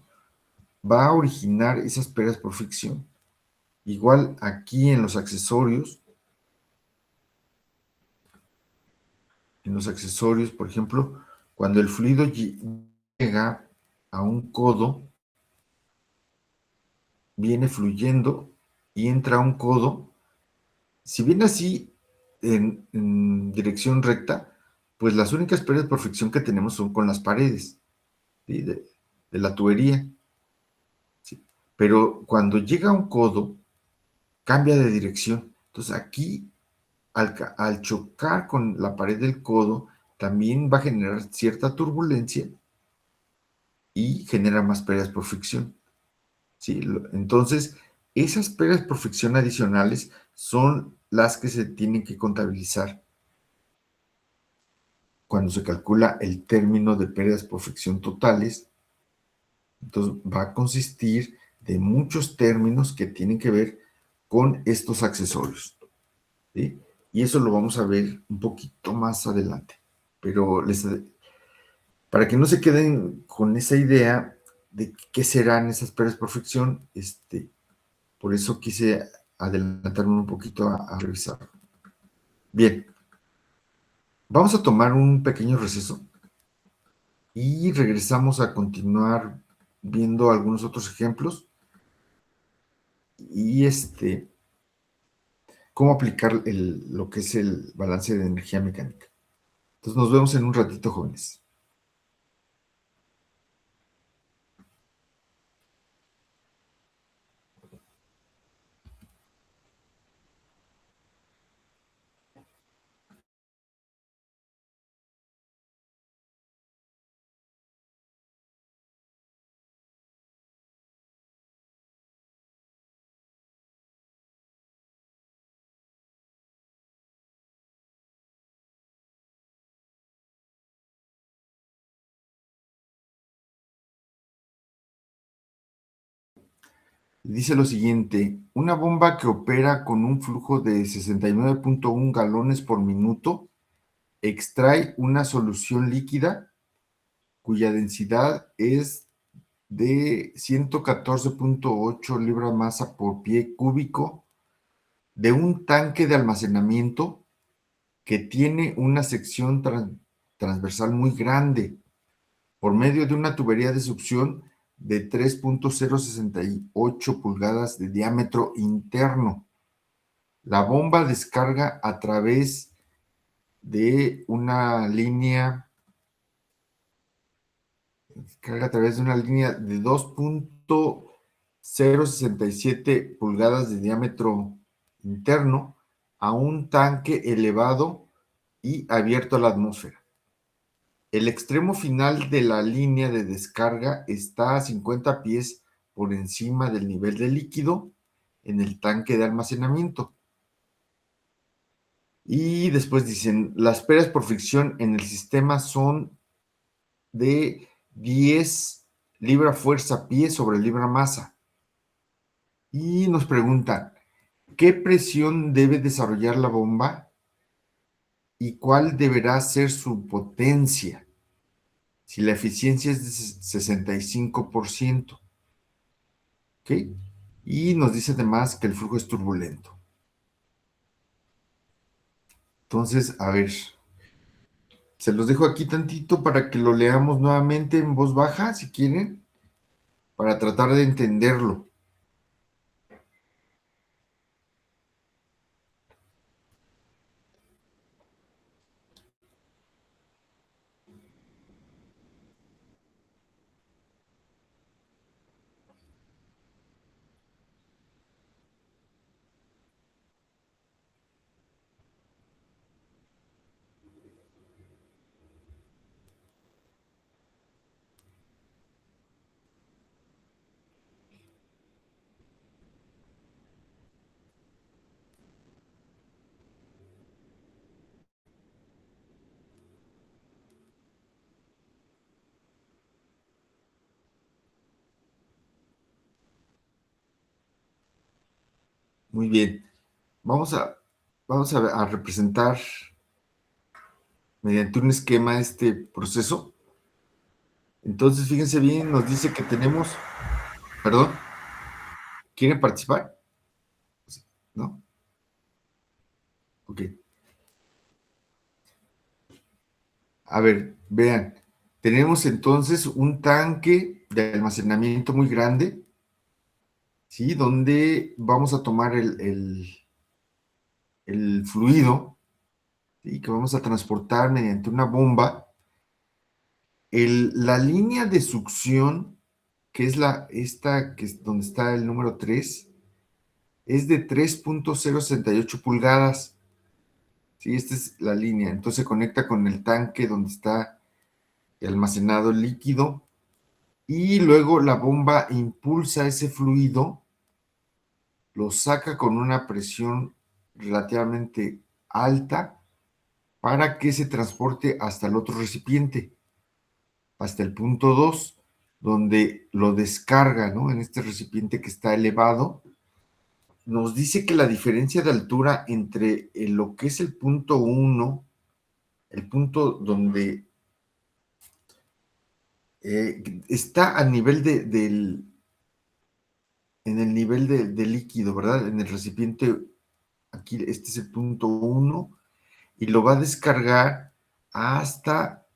A: va a originar esas pérdidas por fricción. Igual aquí en los accesorios, por ejemplo, cuando el fluido llega a un codo, viene fluyendo y entra a un codo. Si viene así en dirección recta, pues las únicas pérdidas por fricción que tenemos son con las paredes, ¿sí? de la tubería, ¿sí? Pero cuando llega a un codo, cambia de dirección. Entonces aquí, al chocar con la pared del codo, también va a generar cierta turbulencia y genera más pérdidas por fricción, ¿sí? Entonces, esas pérdidas por fricción adicionales son las que se tienen que contabilizar cuando se calcula el término de pérdidas por fricción totales. Entonces, va a consistir de muchos términos que tienen que ver con estos accesorios, ¿sí? Y eso lo vamos a ver un poquito más adelante. Pero Para que no se queden con esa idea de qué serán esas pérddas por fricción, por eso quise adelantarme un poquito a revisar. Bien, vamos a tomar un pequeño receso y regresamos a continuar viendo algunos otros ejemplos y cómo aplicar lo que es el balance de energía mecánica. Entonces nos vemos en un ratito, jóvenes. Dice lo siguiente, una bomba que opera con un flujo de 69.1 galones por minuto extrae una solución líquida cuya densidad es de 114.8 libras masa por pie cúbico de un tanque de almacenamiento que tiene una sección transversal muy grande por medio de una tubería de succión de 3.068 pulgadas de diámetro interno. La bomba descarga a través de una línea de 2.067 pulgadas de diámetro interno a un tanque elevado y abierto a la atmósfera. El extremo final de la línea de descarga está a 50 pies por encima del nivel de líquido en el tanque de almacenamiento. Y después dicen, las pérdidas por fricción en el sistema son de 10 libra fuerza pie sobre libra masa. Y nos preguntan, ¿qué presión debe desarrollar la bomba y cuál deberá ser su potencia? Si la eficiencia es de 65%. ¿Ok? Y nos dice además que el flujo es turbulento. Entonces, a ver, se los dejo aquí tantito para que lo leamos nuevamente en voz baja, si quieren, para tratar de entenderlo. Muy bien. Vamos a, a representar mediante un esquema este proceso. Entonces, fíjense bien, nos dice que tenemos, perdón, ¿quieren participar? ¿No? Ok. A ver, vean, tenemos entonces un tanque de almacenamiento muy grande, ¿sí? Donde vamos a tomar el fluido, ¿sí? Que vamos a transportar mediante una bomba. La línea de succión, que es esta, que es donde está el número 3, es de 3.068 pulgadas. Sí, esta es la línea. Entonces se conecta con el tanque donde está almacenado el líquido y luego la bomba impulsa ese fluido, lo saca con una presión relativamente alta para que se transporte hasta el otro recipiente, hasta el punto 2, donde lo descarga, ¿no? En este recipiente que está elevado. Nos dice que la diferencia de altura entre lo que es el punto 1, el punto donde Está a nivel en el nivel de líquido, ¿verdad? En el recipiente, aquí este es el punto 1, y lo va a descargar hasta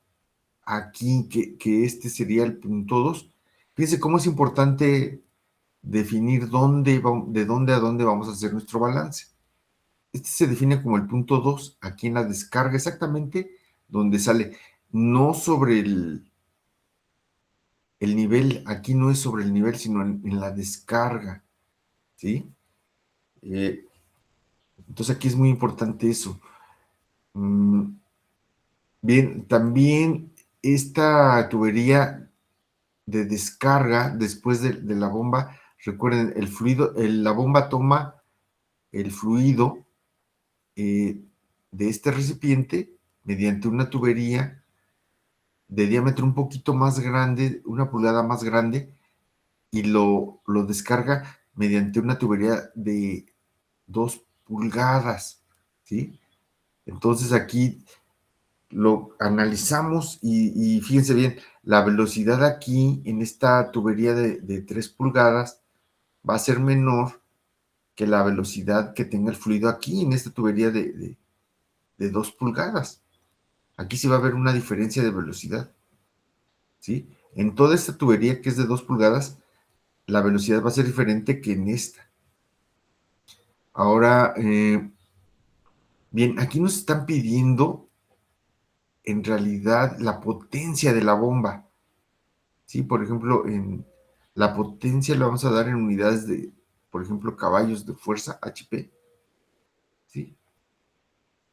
A: aquí, que este sería el punto 2. Fíjense cómo es importante definir de dónde a dónde vamos a hacer nuestro balance. Este se define como el punto 2, aquí en la descarga, exactamente donde sale, no sobre el nivel, aquí no es sobre el nivel, sino en la descarga, ¿sí? Eh, entonces aquí es muy importante eso. Bien, también esta tubería de descarga después de la bomba, recuerden, el fluido, la bomba toma el fluido de este recipiente mediante una tubería de diámetro un poquito más grande, 1 pulgada más grande, y lo descarga mediante una tubería de 2 pulgadas, ¿sí? Entonces aquí lo analizamos y fíjense bien, la velocidad aquí en esta tubería de 3 pulgadas va a ser menor que la velocidad que tenga el fluido aquí en esta tubería de 2 pulgadas. Aquí sí va a haber una diferencia de velocidad, ¿sí? En toda esta tubería que es de 2 pulgadas, la velocidad va a ser diferente que en esta. Ahora, bien, aquí nos están pidiendo en realidad la potencia de la bomba, ¿sí? Por ejemplo, en la potencia la vamos a dar en unidades de, por ejemplo, caballos de fuerza, HP, ¿sí?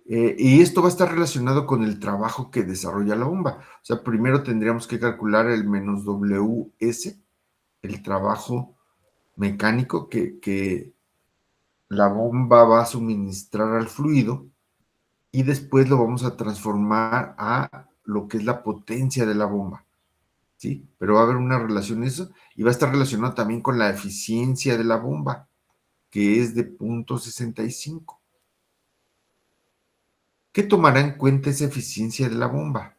A: Y esto va a estar relacionado con el trabajo que desarrolla la bomba. O sea, primero tendríamos que calcular el menos WS, el trabajo mecánico que la bomba va a suministrar al fluido, y después lo vamos a transformar a lo que es la potencia de la bomba, ¿sí? Pero va a haber una relación eso, y va a estar relacionado también con la eficiencia de la bomba, que es de 0.65. ¿Qué tomará en cuenta esa eficiencia de la bomba?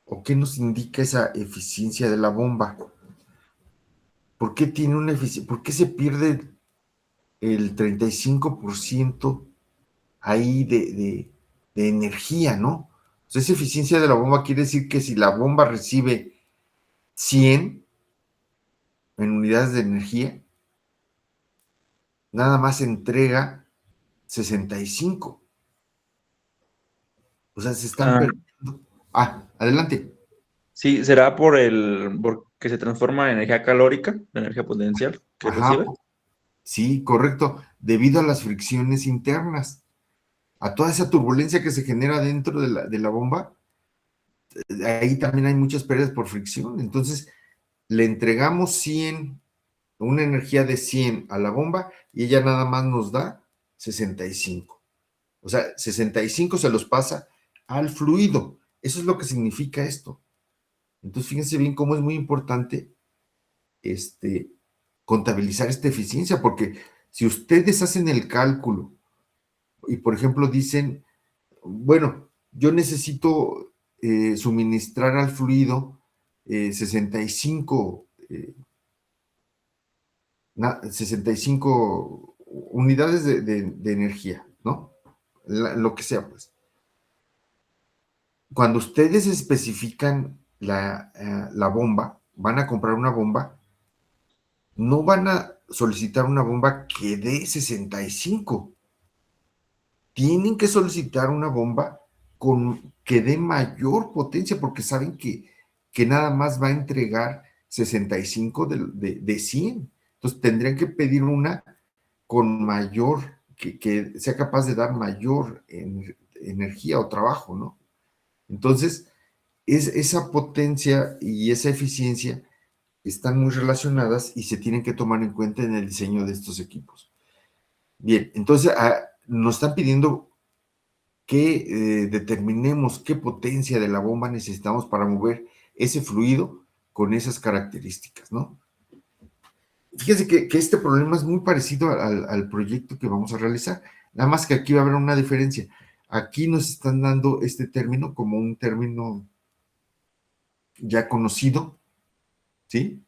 A: ¿O qué nos indica esa eficiencia de la bomba? ¿Por qué tiene una eficiencia? ¿Por qué se pierde el 35% ahí de energía, ¿no? O sea, esa eficiencia de la bomba quiere decir que si la bomba recibe 100 en unidades de energía, nada más entrega 65. O sea, se están
B: Ah,
A: perdiendo. Adelante.
B: sí, será porque se transforma en energía calórica, la energía potencial que
A: Ajá,
B: recibe.
A: sí, correcto. Debido a las fricciones internas, a toda esa turbulencia que se genera dentro de la bomba, ahí también hay muchas pérdidas por fricción. Entonces, le entregamos 100, una energía de 100 a la bomba, y ella nada más nos da 65. O sea, 65 se los pasa al fluido. Eso es lo que significa esto. Entonces, fíjense bien cómo es muy importante este, contabilizar esta eficiencia, porque si ustedes hacen el cálculo y, por ejemplo, dicen, bueno, yo necesito suministrar al fluido 65, 65 unidades de energía, ¿no? Lo que sea, pues. Cuando ustedes especifican la bomba, van a comprar una bomba, no van a solicitar una bomba que dé 65. Tienen que solicitar una bomba que dé mayor potencia, porque saben que nada más va a entregar 65 de 100. Entonces tendrían que pedir una con mayor, que sea capaz de dar mayor energía o trabajo, ¿no? Entonces, esa potencia y esa eficiencia están muy relacionadas y se tienen que tomar en cuenta en el diseño de estos equipos. Bien, entonces nos están pidiendo que determinemos qué potencia de la bomba necesitamos para mover ese fluido con esas características, ¿no? Fíjense que este problema es muy parecido al proyecto que vamos a realizar, nada más que aquí va a haber una diferencia. aquí nos están dando este término como un término ya conocido, ¿sí?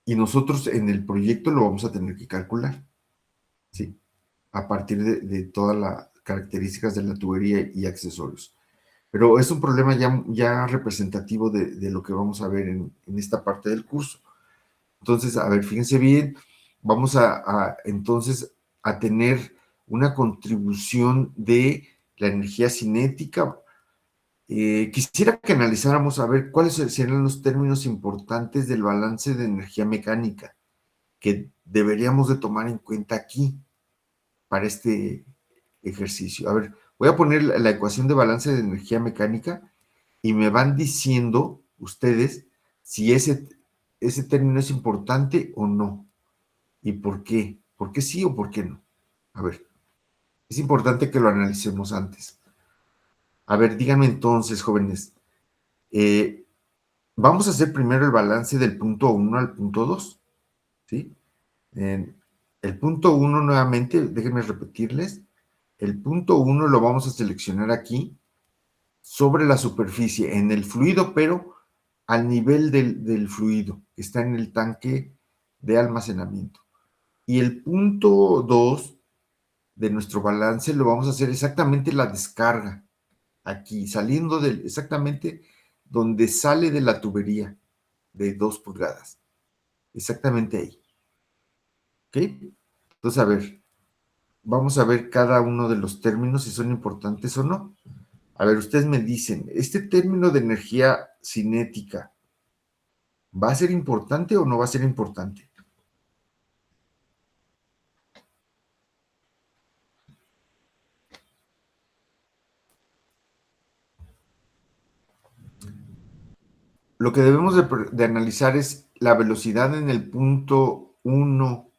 A: Y nosotros en el proyecto lo vamos a tener que calcular, ¿sí? A partir de todas las características de la tubería y accesorios. Pero es un problema ya representativo de lo que vamos a ver en esta parte del curso. Entonces, a ver, fíjense bien, vamos entonces a tener una contribución de la energía cinética. Quisiera que analizáramos a ver cuáles serían los términos importantes del balance de energía mecánica que deberíamos de tomar en cuenta aquí para este ejercicio. A ver, voy a poner la ecuación de balance de energía mecánica y me van diciendo ustedes si ese término es importante o no. ¿Y por qué? ¿Por qué sí o por qué no? A ver, es importante que lo analicemos antes. A ver, díganme entonces, jóvenes, eh, vamos a hacer primero el balance del punto 1 al punto 2, ¿sí? El punto 1 nuevamente, déjenme repetirles, el punto 1 lo vamos a seleccionar aquí sobre la superficie, en el fluido, pero al nivel del fluido que está en el tanque de almacenamiento. Y el punto 2 de nuestro balance lo vamos a hacer exactamente la descarga, aquí, saliendo exactamente donde sale de la tubería de 2 pulgadas, exactamente ahí. ¿Ok? Entonces, a ver, vamos a ver cada uno de los términos si son importantes o no. A ver, ustedes me dicen, ¿este término de energía cinética va a ser importante o no va a ser importante? Lo que debemos de analizar es la velocidad en el punto 1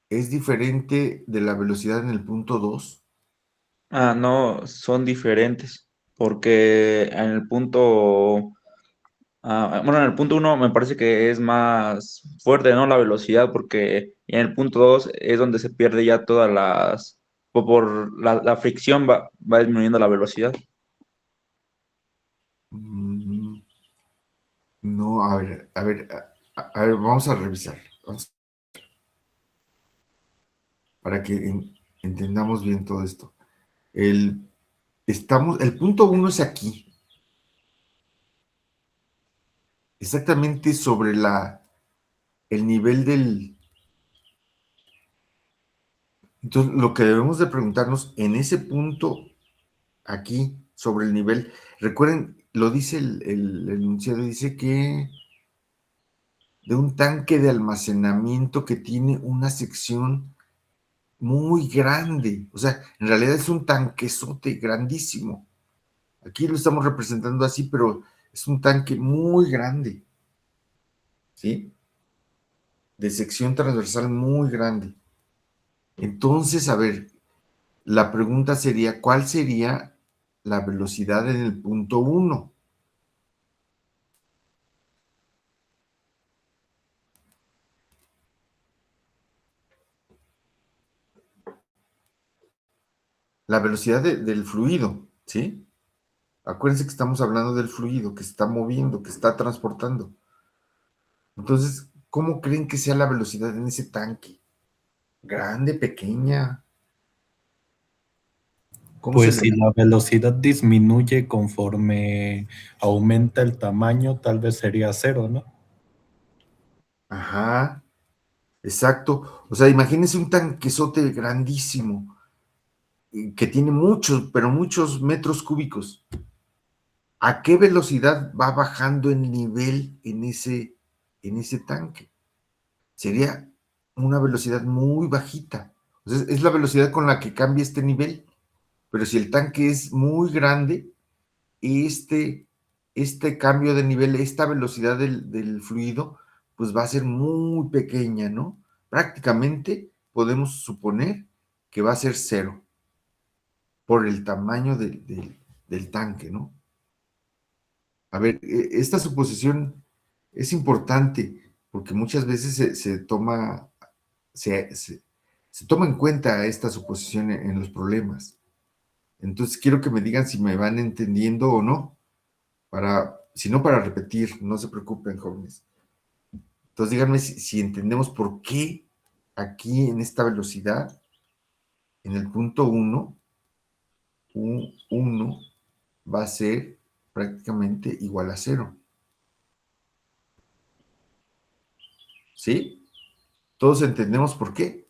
A: es diferente de la velocidad en el punto 2.
B: Ah, no, son diferentes, porque en el punto, bueno, en el punto uno me parece que es más fuerte, ¿no? La velocidad, porque en el punto 2 es donde se pierde ya todas por la fricción va disminuyendo la velocidad.
A: Mm, no, a ver, vamos a revisar, para que entendamos bien todo esto. El punto 1 es aquí, exactamente sobre el nivel del... Entonces, lo que debemos de preguntarnos en ese punto aquí, sobre el nivel, recuerden, lo dice el enunciado, dice que de un tanque de almacenamiento que tiene una sección muy grande, o sea, en realidad es un tanquesote grandísimo. Aquí lo estamos representando así, pero es un tanque muy grande, ¿sí? De sección transversal muy grande. Entonces, a ver, la pregunta sería, ¿cuál sería la velocidad en el punto 1? La velocidad del fluido, ¿sí? Acuérdense que estamos hablando del fluido que se está moviendo, que está transportando. Entonces, ¿cómo creen que sea la velocidad en ese tanque? ¿Grande, pequeña? ¿Cómo se
C: Pues
A: le...
C: si la velocidad disminuye conforme aumenta el tamaño, tal vez sería cero, ¿no?
A: Ajá, exacto. O sea, imagínense un tanquesote grandísimo, que tiene muchos, pero muchos metros cúbicos. ¿A qué velocidad va bajando el nivel en ese tanque? Sería una velocidad muy bajita. O sea, es la velocidad con la que cambia este nivel. Pero si el tanque es muy grande, este, este cambio de nivel, esta velocidad del fluido, pues va a ser muy pequeña, ¿no? Prácticamente podemos suponer que va a ser cero por el tamaño del tanque, ¿no? A ver, esta suposición es importante porque muchas veces se se toma en cuenta esta suposición en los problemas. Entonces quiero que me digan si me van entendiendo o no, si no para repetir, no se preocupen, jóvenes. Entonces díganme si entendemos por qué aquí en esta velocidad, en el punto 1, U1 va a ser prácticamente igual a 0. ¿Sí? ¿Todos entendemos por qué?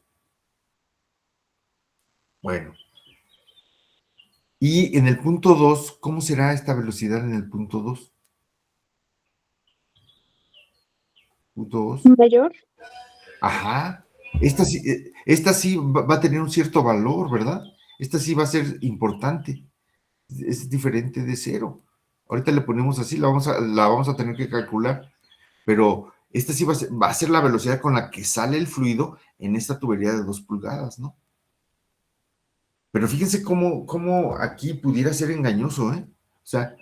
A: Bueno. Y en el punto 2, ¿cómo será esta velocidad en el punto 2? Punto 2.
D: Mayor.
A: Ajá. Esta sí va a tener un cierto valor, ¿verdad? Esta sí va a ser importante. Es diferente de 0. Ahorita le ponemos así, la vamos a tener que calcular. Pero esta sí va a ser la velocidad con la que sale el fluido en esta tubería de 2 pulgadas, ¿no? Pero fíjense cómo aquí pudiera ser engañoso, ¿eh? O sea,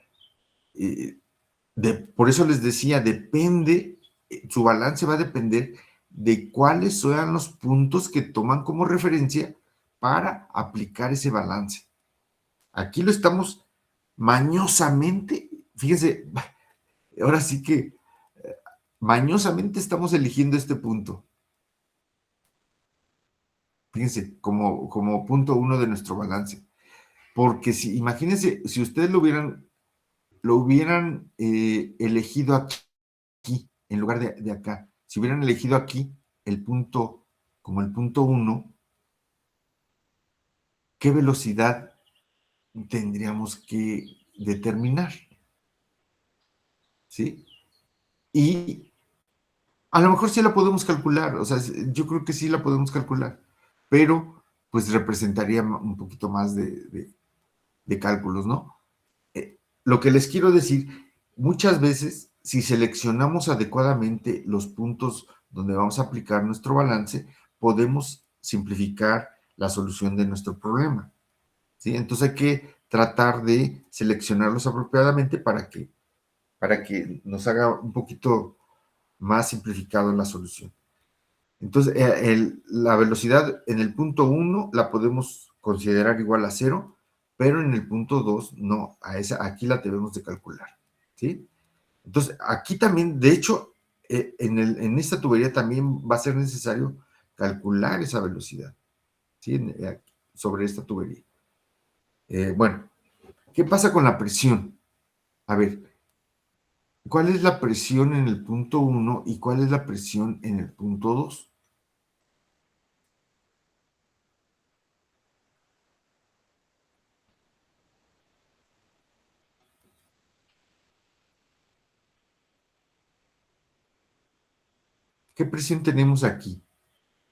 A: por eso les decía, su balance va a depender de cuáles sean los puntos que toman como referencia para aplicar ese balance. Aquí lo estamos mañosamente, fíjense, ahora sí que mañosamente estamos eligiendo este punto. Fíjense, como punto 1 de nuestro balance. Porque imagínense, si ustedes lo hubieran elegido aquí, en lugar de acá, si hubieran elegido aquí el punto, como el punto 1, ¿qué velocidad tendríamos que determinar? ¿Sí? Y a lo mejor sí la podemos calcular, o sea, yo creo que sí la podemos calcular, pero pues representaría un poquito más de cálculos, ¿no? Lo que les quiero decir, muchas veces, si seleccionamos adecuadamente los puntos donde vamos a aplicar nuestro balance, podemos simplificar la solución de nuestro problema, ¿sí? Entonces hay que tratar de seleccionarlos apropiadamente para que nos haga un poquito más simplificado la solución. Entonces, la velocidad en el punto 1 la podemos considerar igual a 0, pero en el punto 2 no, aquí la debemos de calcular, ¿sí? Entonces, aquí también, de hecho, en esta tubería también va a ser necesario calcular esa velocidad, ¿sí? Sobre esta tubería. Bueno, ¿qué pasa con la presión? A ver, ¿cuál es la presión en el punto 1 y cuál es la presión en el punto 2? ¿Qué presión tenemos aquí?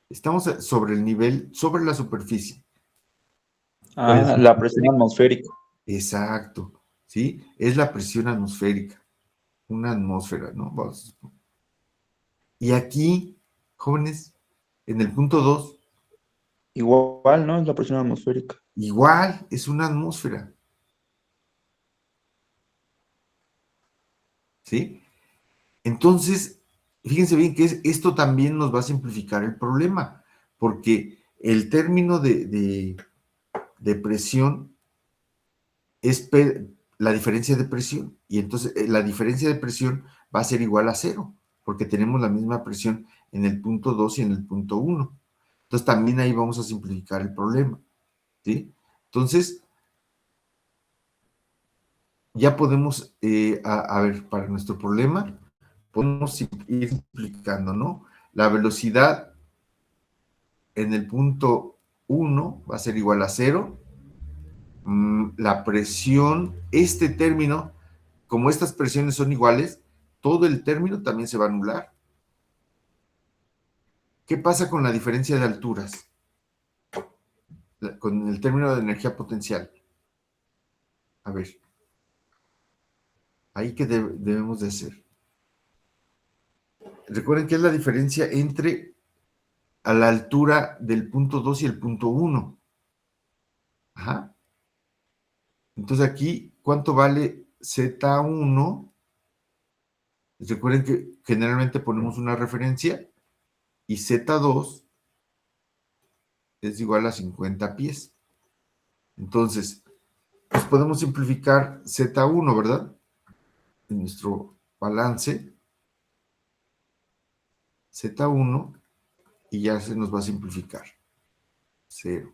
A: Estamos sobre el nivel, sobre la superficie.
B: La presión atmosférica.
A: Exacto, ¿sí? Es la presión atmosférica, una atmósfera, ¿no? Y aquí, jóvenes, en el punto 2,
B: Igual, ¿no? Es la presión atmosférica.
A: igual es una atmósfera, ¿sí? Entonces, fíjense bien que esto también nos va a simplificar el problema, porque el término de presión es la diferencia de presión, y entonces la diferencia de presión va a ser igual a 0, porque tenemos la misma presión en el punto 2 y en el punto 1. Entonces también ahí vamos a simplificar el problema, ¿sí? Entonces, ya podemos, a ver, para nuestro problema, podemos ir simplificando, ¿no? La velocidad en el punto 1 va a ser igual a 0. La presión, este término, como estas presiones son iguales, todo el término también se va a anular. ¿Qué pasa con la diferencia de alturas? Con el término de energía potencial. A ver. Ahí que debemos de hacer. Recuerden que es la diferencia entre a la altura del punto 2 y el punto 1. Ajá. Entonces aquí, ¿cuánto vale Z1? Recuerden que generalmente ponemos una referencia y Z2 es igual a 50 pies. Entonces, pues podemos simplificar Z1, ¿verdad? En nuestro balance, Z1, y ya se nos va a simplificar. 0.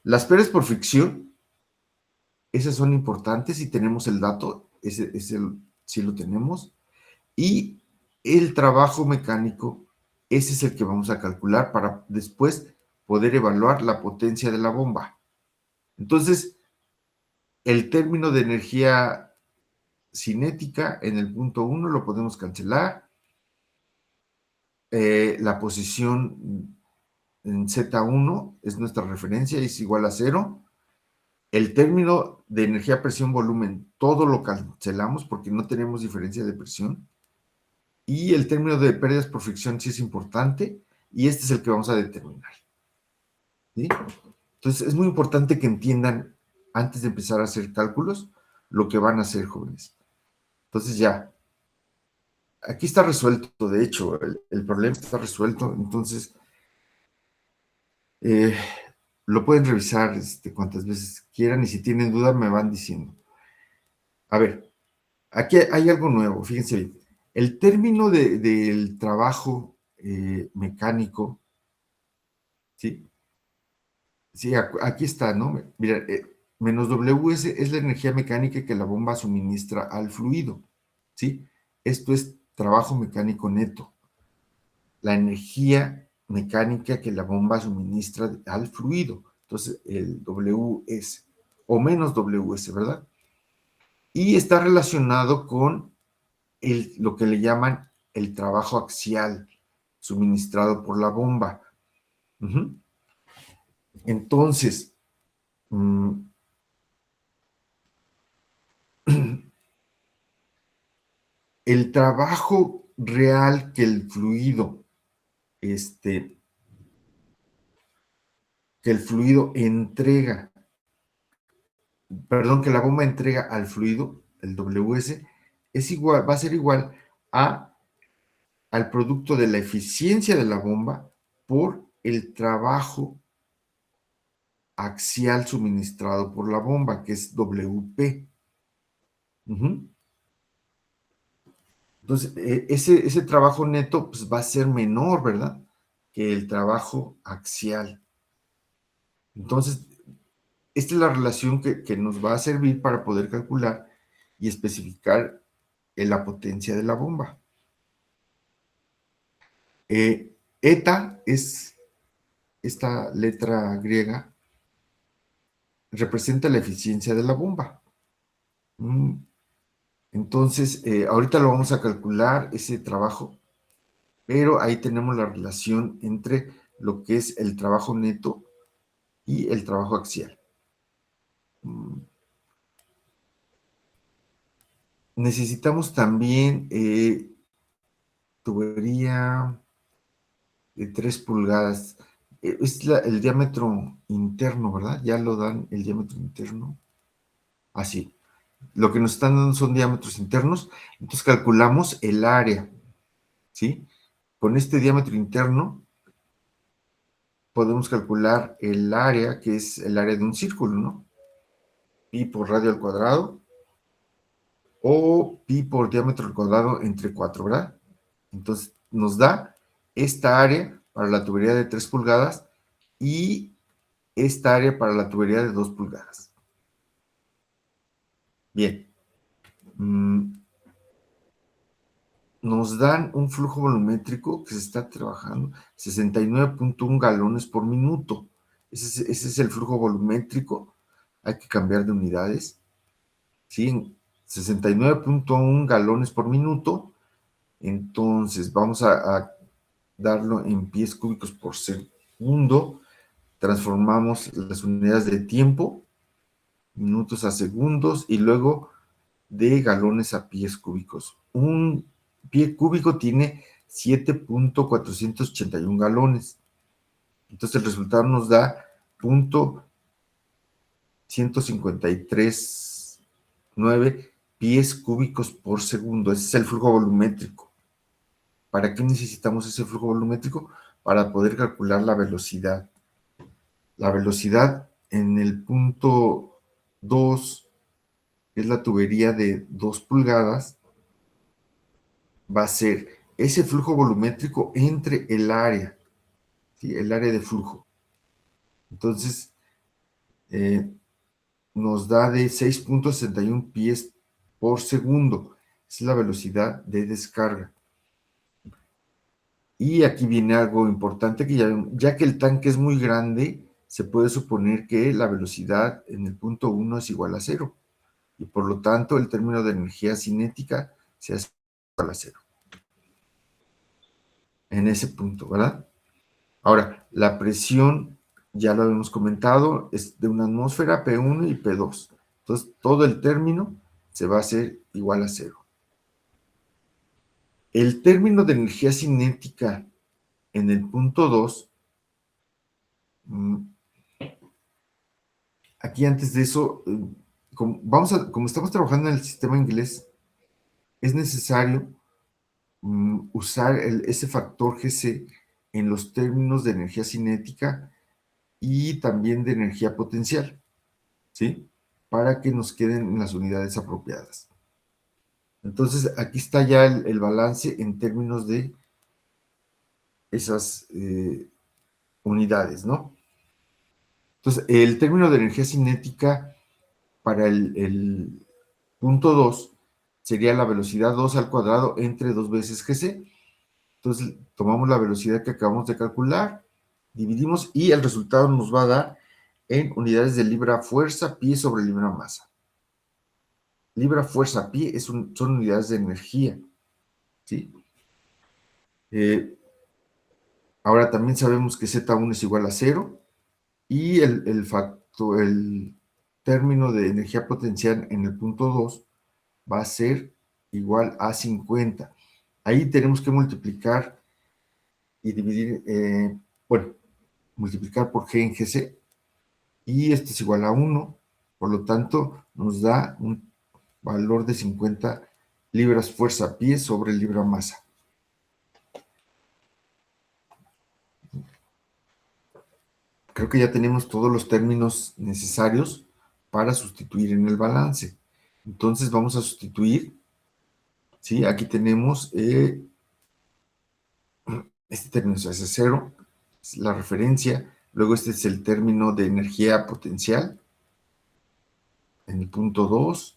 A: Las pérdidas por fricción, esas son importantes y tenemos el dato, sí lo tenemos. Y el trabajo mecánico, ese es el que vamos a calcular para después poder evaluar la potencia de la bomba. Entonces, el término de energía cinética en el punto 1 lo podemos cancelar. La posición en Z1 es nuestra referencia, es igual a 0. El término de energía, presión, volumen, todo lo cancelamos porque no tenemos diferencia de presión. Y el término de pérdidas por fricción sí es importante, y este es el que vamos a determinar. ¿Sí? Entonces, es muy importante que entiendan, antes de empezar a hacer cálculos, lo que van a hacer, jóvenes. Entonces, ya. Aquí está resuelto, de hecho, el problema está resuelto, entonces lo pueden revisar cuantas veces quieran, y si tienen duda me van diciendo. A ver, aquí hay algo nuevo, fíjense bien. El término del trabajo mecánico, ¿sí? Sí, aquí está, ¿no? Mira, menos WS es la energía mecánica que la bomba suministra al fluido, ¿sí? Esto es trabajo mecánico neto. La energía mecánica que la bomba suministra al fluido. Entonces, el WS, o menos WS, ¿verdad? Y está relacionado con lo que le llaman el trabajo axial suministrado por la bomba. Entonces, el trabajo real que el fluido, entrega, perdón, que la bomba entrega al fluido, el WS, es igual, va a ser igual al producto de la eficiencia de la bomba por el trabajo axial suministrado por la bomba, que es WP. Entonces, ese trabajo neto pues, va a ser menor, ¿verdad? Que el trabajo axial. Entonces, esta es la relación que nos va a servir para poder calcular y especificar la potencia de la bomba. Eta es esta letra griega, representa la eficiencia de la bomba. Entonces, ahorita lo vamos a calcular, ese trabajo, pero ahí tenemos la relación entre lo que es el trabajo neto y el trabajo axial. Necesitamos también tubería de 3 pulgadas. Es el diámetro interno, ¿verdad? Ya lo dan el diámetro interno. Así. Lo que nos están dando son diámetros internos. Entonces calculamos el área, ¿sí? Con este diámetro interno podemos calcular el área, que es el área de un círculo, ¿no? Pi por radio al cuadrado, o pi por diámetro al cuadrado entre 4, ¿verdad? Entonces nos da esta área para la tubería de 3 pulgadas y esta área para la tubería de 2 pulgadas. Bien. Nos dan un flujo volumétrico que se está trabajando, 69.1 galones por minuto. Ese es el flujo volumétrico. Hay que cambiar de unidades. ¿Sí? 69.1 galones por minuto. Entonces, vamos a darlo en pies cúbicos por segundo. Transformamos las unidades de tiempo, minutos a segundos, y luego de galones a pies cúbicos. Un pie cúbico tiene 7.481 galones. Entonces el resultado nos da 0.1539 pies cúbicos por segundo. Ese es el flujo volumétrico. ¿Para qué necesitamos ese flujo volumétrico? para poder calcular la velocidad. La velocidad en el punto 2, que es la tubería de 2 pulgadas, va a ser ese flujo volumétrico entre el área, ¿sí? El área de flujo. Entonces, nos da de 6.61 pies por segundo. Esa es la velocidad de descarga. Y aquí viene algo importante, que ya que el tanque es muy grande, se puede suponer que la velocidad en el punto 1 es igual a 0. Y por lo tanto, el término de energía cinética se hace igual a 0. En ese punto, ¿verdad? Ahora, la presión, ya lo habíamos comentado, es de una atmósfera P1 y P2. Entonces, todo el término se va a hacer igual a 0. El término de energía cinética en el punto 2, aquí antes de eso, como estamos trabajando en el sistema inglés, es necesario usar ese factor GC en los términos de energía cinética y también de energía potencial, ¿sí? Para que nos queden en las unidades apropiadas. Entonces, aquí está ya el balance en términos de esas unidades, ¿no? Entonces, el término de energía cinética para el punto 2 sería la velocidad 2 al cuadrado entre 2 veces GC. Entonces, tomamos la velocidad que acabamos de calcular, dividimos y el resultado nos va a dar en unidades de libra fuerza pie sobre libra masa. Libra fuerza pie son unidades de energía, ¿sí? Ahora también sabemos que Z1 es igual a 0 y el término de energía potencial en el punto 2 va a ser igual a 50. Ahí tenemos que multiplicar y dividir, multiplicar por G en GC, y esto es igual a 1, por lo tanto nos da un valor de 50 libras fuerza pie sobre libra masa. Creo que ya tenemos todos los términos necesarios para sustituir en el balance. Entonces vamos a sustituir, ¿sí? Aquí tenemos este término se hace 0, es la referencia. Luego este es el término de energía potencial en el punto 2.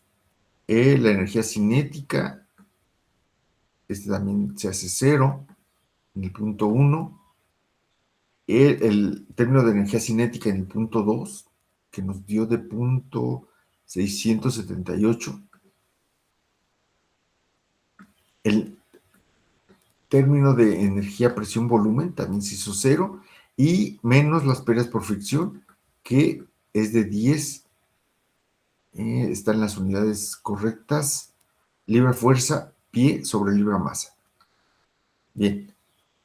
A: La energía cinética, este también se hace 0 en el punto 1. El término de energía cinética en el punto 2, que nos dio de punto 678. El término de energía presión-volumen también se hizo 0, y menos las pérdidas por fricción, que es de 10. Están las unidades correctas. Libra fuerza, pie sobre libra masa. Bien,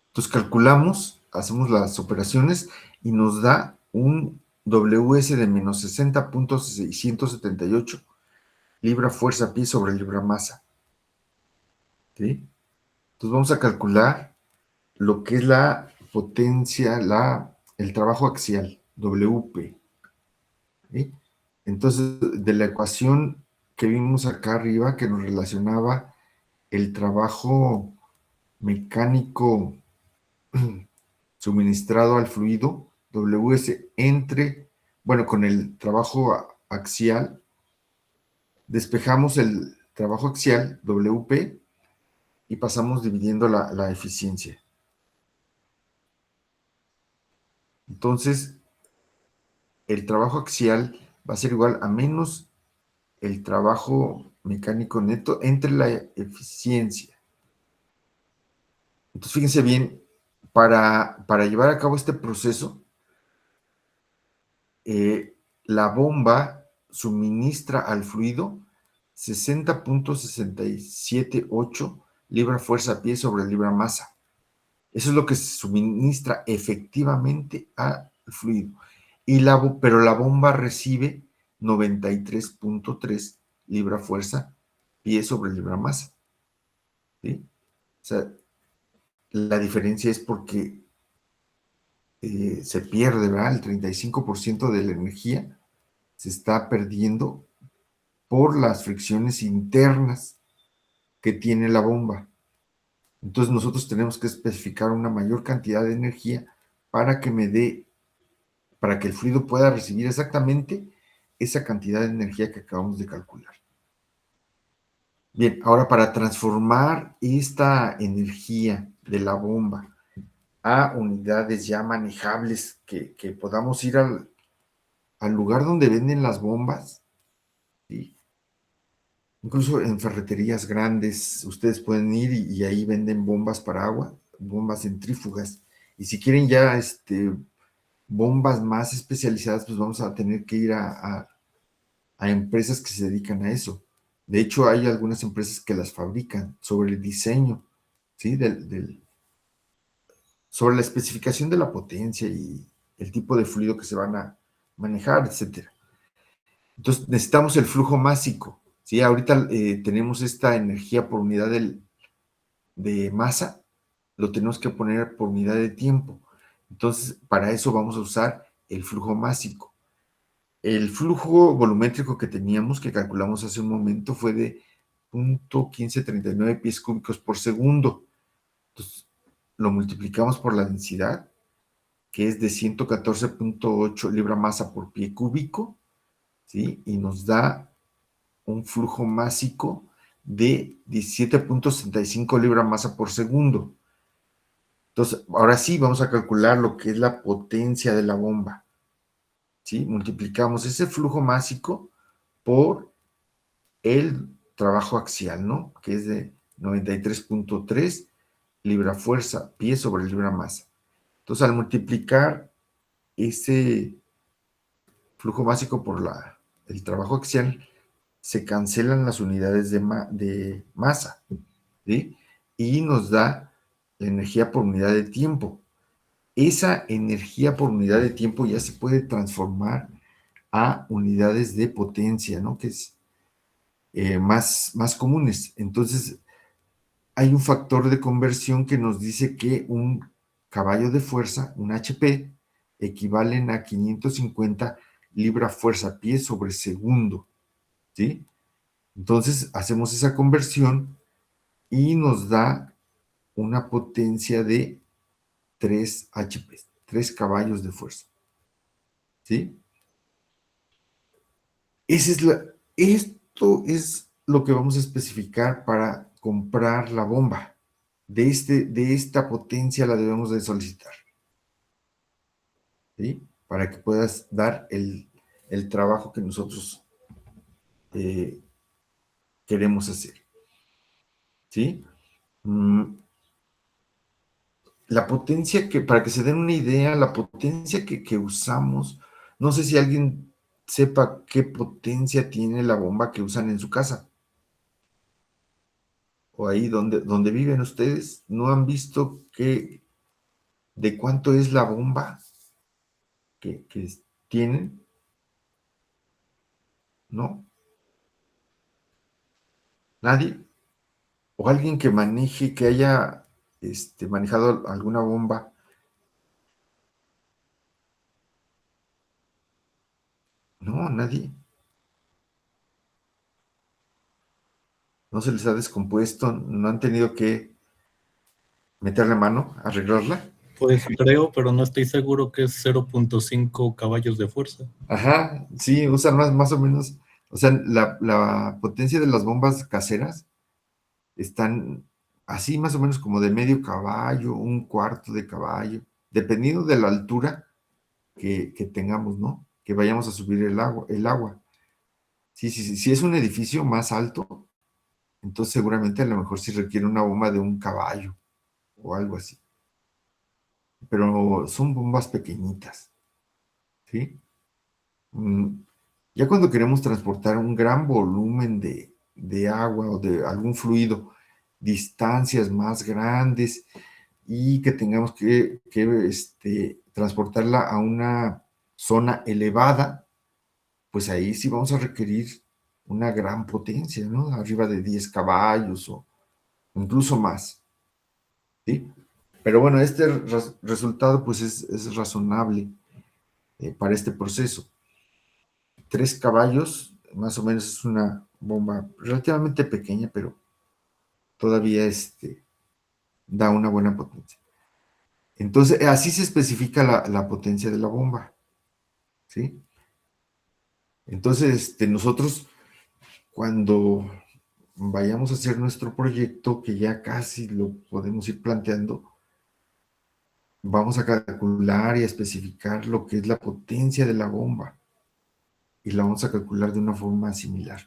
A: entonces calculamos, hacemos las operaciones y nos da un WS de menos 60.678 libra fuerza pie sobre libra masa. ¿Sí? Entonces vamos a calcular lo que es la potencia, el trabajo axial, WP. ¿Sí? Entonces, de la ecuación que vimos acá arriba, que nos relacionaba el trabajo mecánico suministrado al fluido, WS con el trabajo axial, despejamos el trabajo axial, WP, y pasamos dividiendo la eficiencia. Entonces, el trabajo axial va a ser igual a menos el trabajo mecánico neto entre la eficiencia. Entonces, fíjense bien, para llevar a cabo este proceso, la bomba suministra al fluido 60.678 libra fuerza pie sobre libra masa. Eso es lo que se suministra efectivamente al fluido. Pero la bomba recibe 93.3 libra fuerza pie sobre libra masa. ¿Sí? O sea, la diferencia es porque se pierde, ¿verdad? El 35% de la energía se está perdiendo por las fricciones internas que tiene la bomba. Entonces nosotros tenemos que especificar una mayor cantidad de energía para que para que el fluido pueda recibir exactamente esa cantidad de energía que acabamos de calcular. Bien, ahora para transformar esta energía de la bomba a unidades ya manejables, que podamos ir al lugar donde venden las bombas, ¿sí? Incluso en ferreterías grandes, ustedes pueden ir y ahí venden bombas para agua, bombas centrífugas. Y si quieren ya bombas más especializadas, pues vamos a tener que ir a empresas que se dedican a eso. De hecho, hay algunas empresas que las fabrican sobre el diseño, ¿sí? Sobre la especificación de la potencia y el tipo de fluido que se van a manejar, etcétera. Entonces, necesitamos el flujo másico, ¿sí? Ahorita tenemos esta energía por unidad de masa, lo tenemos que poner por unidad de tiempo. Entonces, para eso vamos a usar el flujo másico. El flujo volumétrico que teníamos, que calculamos hace un momento, fue de 0.1539 pies cúbicos por segundo. Entonces, lo multiplicamos por la densidad, que es de 114.8 libra masa por pie cúbico, ¿sí? Y nos da un flujo másico de 17.65 libra masa por segundo. Entonces, ahora sí vamos a calcular lo que es la potencia de la bomba, ¿sí? Multiplicamos ese flujo másico por el trabajo axial, ¿no? Que es de 93.3 libra fuerza, pie sobre libra masa. Entonces, al multiplicar ese flujo básico por el trabajo axial, se cancelan las unidades de masa, ¿sí? Y nos da la energía por unidad de tiempo. Esa energía por unidad de tiempo ya se puede transformar a unidades de potencia, ¿no? Que es más comunes. Entonces, hay un factor de conversión que nos dice que un caballo de fuerza, un HP, equivalen a 550 libra fuerza pie sobre segundo, ¿sí? Entonces, hacemos esa conversión y nos da una potencia de 3 HP, 3 caballos de fuerza, ¿sí? Esto es lo que vamos a especificar para comprar la bomba. De esta potencia la debemos de solicitar, ¿sí? Para que puedas dar el trabajo que nosotros queremos hacer, ¿sí? La potencia para que se den una idea, la potencia que usamos, no sé si alguien sepa qué potencia tiene la bomba que usan en su casa, o ahí donde viven ustedes, ¿no han visto de cuánto es la bomba que tienen? ¿No? ¿Nadie? ¿O alguien que maneje, que haya manejado alguna bomba? No, nadie. No se les ha descompuesto, no han tenido que meterle mano, arreglarla.
C: Pues creo, pero no estoy seguro que es 0.5 caballos de fuerza.
A: Ajá, sí, usan más o menos, o sea, la potencia de las bombas caseras están así más o menos como de medio caballo, un cuarto de caballo, dependiendo de la altura que tengamos, ¿no? Que vayamos a subir el agua. Sí, sí, sí, si es un edificio más alto, entonces seguramente a lo mejor sí requiere una bomba de un caballo o algo así. Pero son bombas pequeñitas, ¿sí? Ya cuando queremos transportar un gran volumen de agua o de algún fluido, distancias más grandes y que tengamos que transportarla a una zona elevada, pues ahí sí vamos a requerir una gran potencia, ¿no? Arriba de 10 caballos o incluso más, ¿sí? Pero bueno, este resultado pues es razonable para este proceso. 3 caballos, más o menos es una bomba relativamente pequeña, pero todavía da una buena potencia. Entonces, así se especifica la potencia de la bomba, ¿sí? Entonces, nosotros cuando vayamos a hacer nuestro proyecto, que ya casi lo podemos ir planteando, vamos a calcular y a especificar lo que es la potencia de la bomba y la vamos a calcular de una forma similar,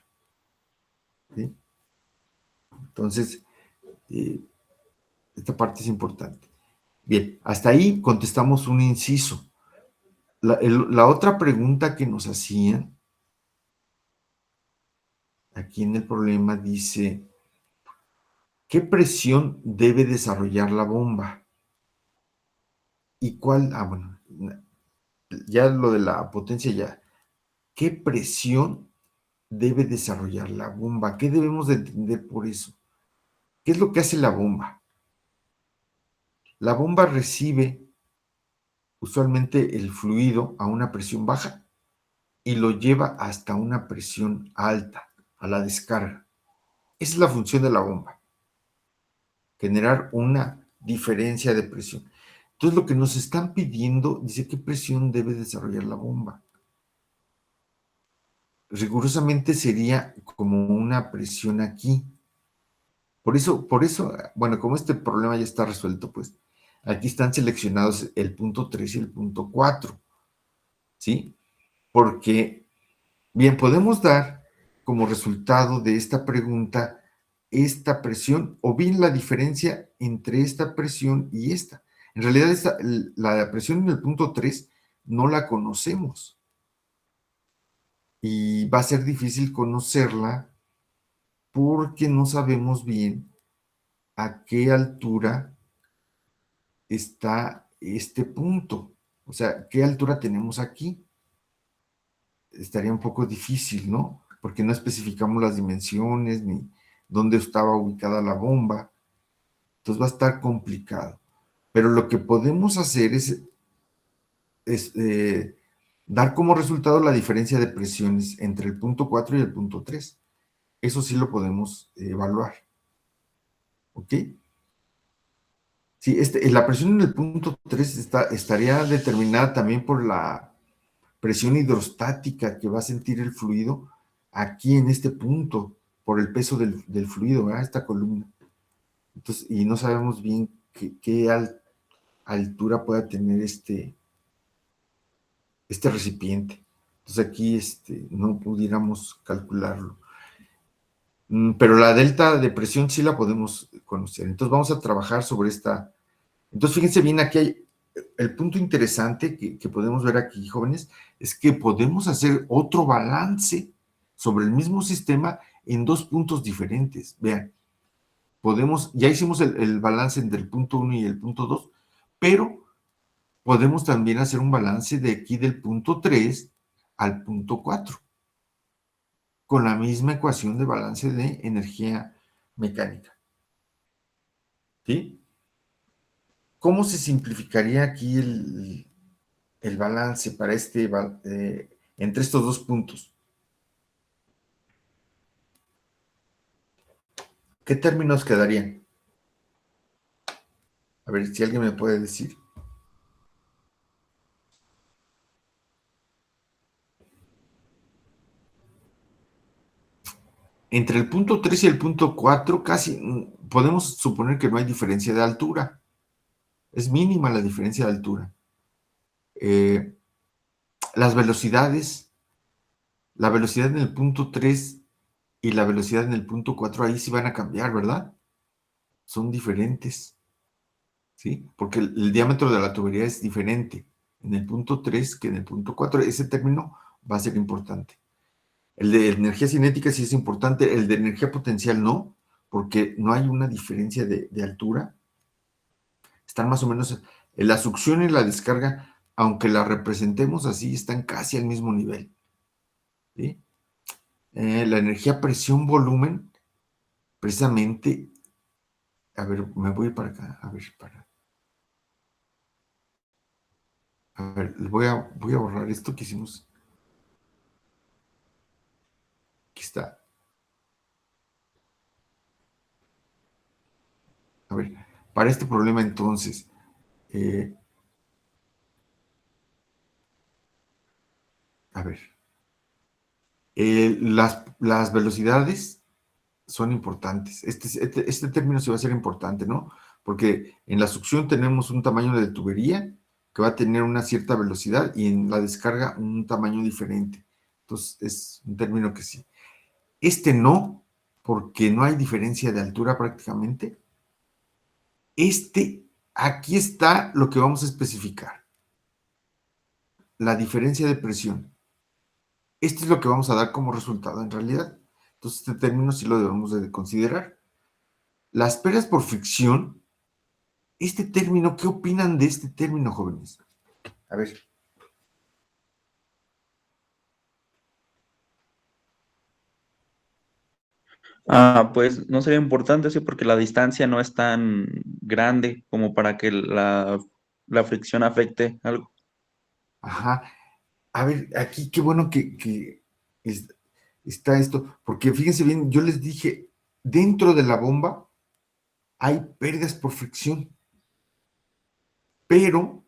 A: ¿sí? Entonces, esta parte es importante. Bien, hasta ahí contestamos un inciso. La otra pregunta que nos hacían aquí en el problema dice, ¿qué presión debe desarrollar la bomba? ¿Y cuál? Bueno, ya lo de la potencia ya. ¿Qué presión debe desarrollar la bomba? ¿Qué debemos de entender por eso? ¿Qué es lo que hace la bomba? La bomba recibe usualmente el fluido a una presión baja y lo lleva hasta una presión alta, a la descarga. Esa es la función de la bomba, generar una diferencia de presión. Entonces, lo que nos están pidiendo, dice, ¿qué presión debe desarrollar la bomba? Rigurosamente sería como una presión aquí. Por eso, bueno, como este problema ya está resuelto, pues aquí están seleccionados el punto 3 y el punto 4, ¿sí? Porque, bien, podemos dar como resultado de esta pregunta esta presión o bien la diferencia entre esta presión y esta. En realidad, la presión en el punto 3 no la conocemos y va a ser difícil conocerla porque no sabemos bien a qué altura está este punto. O sea, ¿qué altura tenemos aquí? Estaría un poco difícil, ¿no? Porque no especificamos las dimensiones ni dónde estaba ubicada la bomba. Entonces va a estar complicado. Pero lo que podemos hacer es dar como resultado la diferencia de presiones entre el punto 4 y el punto 3. Eso sí lo podemos evaluar. ¿Ok? Sí, la presión en el punto 3 estaría determinada también por la presión hidrostática que va a sentir el fluido aquí en este punto, por el peso del fluido, ¿verdad? Esta columna. Entonces, y no sabemos bien qué altura pueda tener este recipiente. Entonces aquí no pudiéramos calcularlo. Pero la delta de presión sí la podemos conocer. Entonces vamos a trabajar sobre esta. Entonces fíjense bien, aquí hay el punto interesante que podemos ver aquí, jóvenes, es que podemos hacer otro balance sobre el mismo sistema en 2 puntos diferentes. Vean, ya hicimos el balance entre el punto 1 y el punto 2, pero podemos también hacer un balance de aquí del punto 3 al punto 4, con la misma ecuación de balance de energía mecánica. ¿Sí? ¿Cómo se simplificaría aquí el balance para entre estos 2 puntos? ¿Qué términos quedarían? A ver si alguien me puede decir. Entre el punto 3 y el punto 4 casi podemos suponer que no hay diferencia de altura. Es mínima la diferencia de altura. Las velocidades, la velocidad en el punto 3 y la velocidad en el punto 4 ahí sí van a cambiar, ¿verdad? Son diferentes, ¿sí? Porque el diámetro de la tubería es diferente en el punto 3 que en el punto 4. Ese término va a ser importante. El de energía cinética sí es importante, el de energía potencial no, porque no hay una diferencia de altura. Están más o menos, en la succión y la descarga, aunque la representemos así, están casi al mismo nivel, ¿sí? La energía presión-volumen, precisamente, a ver, me voy para acá, a ver, A ver, voy a borrar esto que hicimos. Aquí está. A ver, para este problema entonces, eh, a ver, las velocidades son importantes. Este término sí va a ser importante, ¿no? Porque en la succión tenemos un tamaño de tubería que va a tener una cierta velocidad y en la descarga un tamaño diferente. Entonces, es un término que sí. Este no, porque no hay diferencia de altura prácticamente. Aquí está lo que vamos a especificar. La diferencia de presión. Esto es lo que vamos a dar como resultado en realidad. Entonces, este término sí lo debemos de considerar. Las pérdidas por fricción, este término, ¿qué opinan de este término, jóvenes? A ver.
B: Pues no sería importante, sí, porque la distancia no es tan grande como para que la fricción afecte algo.
A: Ajá. A ver, aquí qué bueno que está esto, porque fíjense bien, yo les dije, dentro de la bomba hay pérdidas por fricción, pero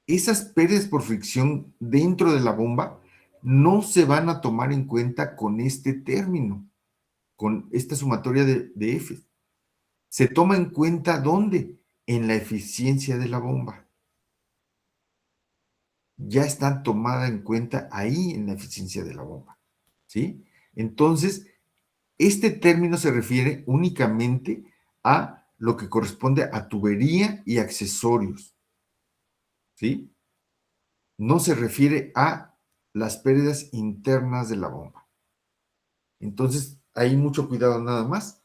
A: esas pérdidas por fricción dentro de la bomba no se van a tomar en cuenta con este término, con esta sumatoria de F. Se toma en cuenta ¿dónde? En la eficiencia de la bomba. Ya está tomada en cuenta ahí en la eficiencia de la bomba. ¿Sí? Entonces, este término se refiere únicamente a lo que corresponde a tubería y accesorios. ¿Sí? No se refiere a las pérdidas internas de la bomba. Entonces, hay mucho cuidado nada más.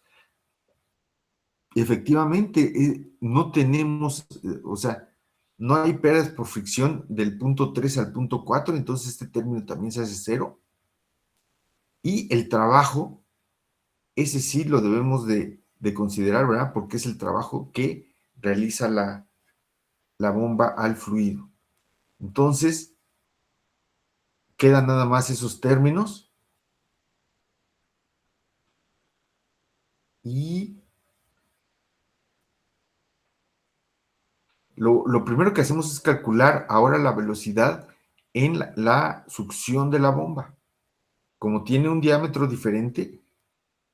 A: Efectivamente, no tenemos, o sea, no hay pérdidas por fricción del punto 3 al punto 4, entonces este término también se hace cero. Y el trabajo, ese sí lo debemos de considerar, ¿verdad? Porque es el trabajo que realiza la bomba al fluido. Entonces, quedan nada más esos términos y lo primero que hacemos es calcular ahora la velocidad en la succión de la bomba. Como tiene un diámetro diferente,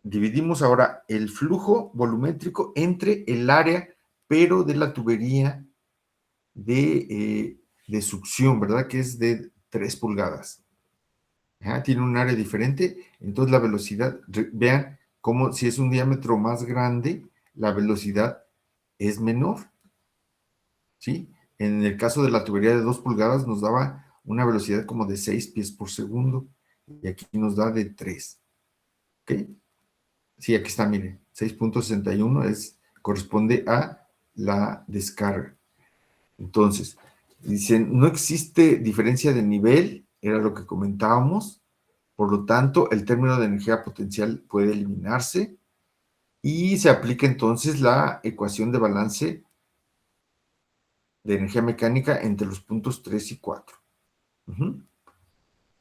A: dividimos ahora el flujo volumétrico entre el área, pero de la tubería de succión, ¿verdad? Que es de 3 pulgadas. Ajá, tiene un área diferente, entonces la velocidad, vean cómo si es un diámetro más grande, la velocidad es menor, ¿sí? En el caso de la tubería de 2 pulgadas nos daba una velocidad como de 6 pies por segundo, y aquí nos da de 3, ¿ok? Sí, aquí está, mire, 6.61 corresponde a la descarga. Entonces, dicen, no existe diferencia de nivel, era lo que comentábamos, por lo tanto, el término de energía potencial puede eliminarse y se aplica entonces la ecuación de balance de energía mecánica entre los puntos 3 y 4. Uh-huh.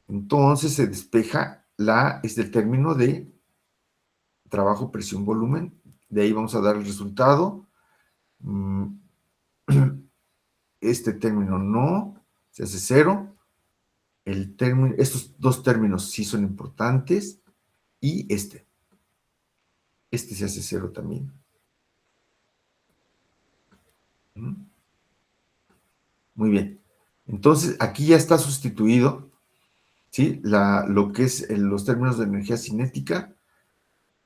A: Entonces se despeja el término de trabajo, presión, volumen. De ahí vamos a dar el resultado. Este término no, se hace cero. Estos dos términos sí son importantes. Y este se hace cero también. Muy bien. Entonces, aquí ya está sustituido, ¿sí? Lo que es los términos de energía cinética,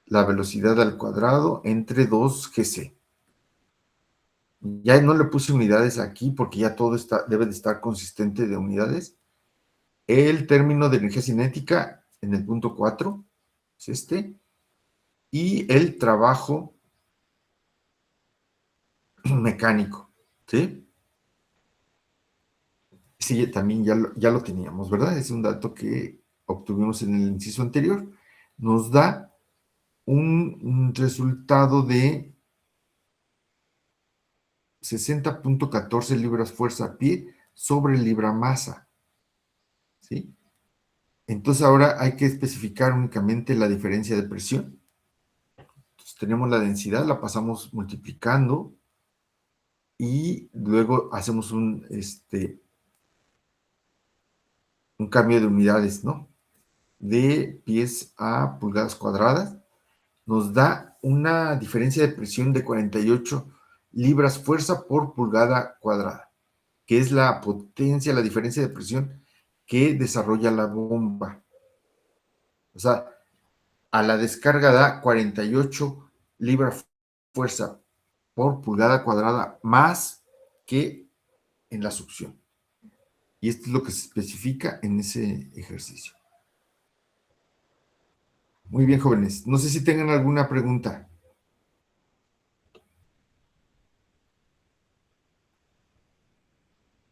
A: la velocidad al cuadrado entre 2 GC. Ya no le puse unidades aquí porque ya todo debe de estar consistente de unidades. El término de energía cinética en el punto 4 es este. Y el trabajo mecánico, ¿sí? Sí, también ya lo teníamos, ¿verdad? Es un dato que obtuvimos en el inciso anterior. Nos da un resultado de 60.14 libras fuerza a pie sobre libra-masa, ¿sí? Entonces ahora hay que especificar únicamente la diferencia de presión. Entonces tenemos la densidad, la pasamos multiplicando y luego hacemos un cambio de unidades, ¿no? De pies a pulgadas cuadradas. Nos da una diferencia de presión de 48 libras fuerza por pulgada cuadrada, que es la potencia, la diferencia de presión que desarrolla la bomba. O sea, a la descarga da 48 libras fuerza por pulgada cuadrada más que en la succión. Y esto es lo que se especifica en ese ejercicio. Muy bien, jóvenes. No sé si tengan alguna pregunta.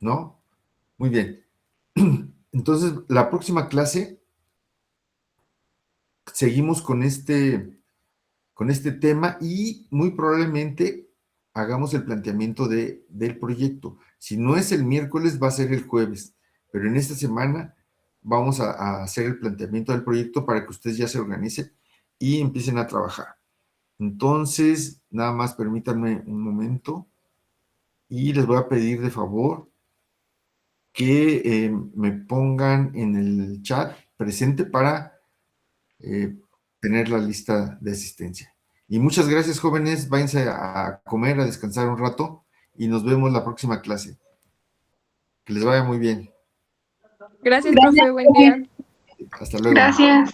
A: ¿No? Muy bien. Entonces, la próxima clase seguimos con este tema y muy probablemente hagamos el planteamiento del proyecto. Si no es el miércoles, va a ser el jueves, pero en esta semana vamos a hacer el planteamiento del proyecto para que ustedes ya se organicen y empiecen a trabajar. Entonces, nada más permítanme un momento y les voy a pedir de favor que me pongan en el chat presente para tener la lista de asistencia. Y muchas gracias, jóvenes. Váyanse a comer, a descansar un rato y nos vemos la próxima clase. Que les vaya muy bien.
D: Gracias, profe. Buen día.
A: Hasta luego.
E: Gracias.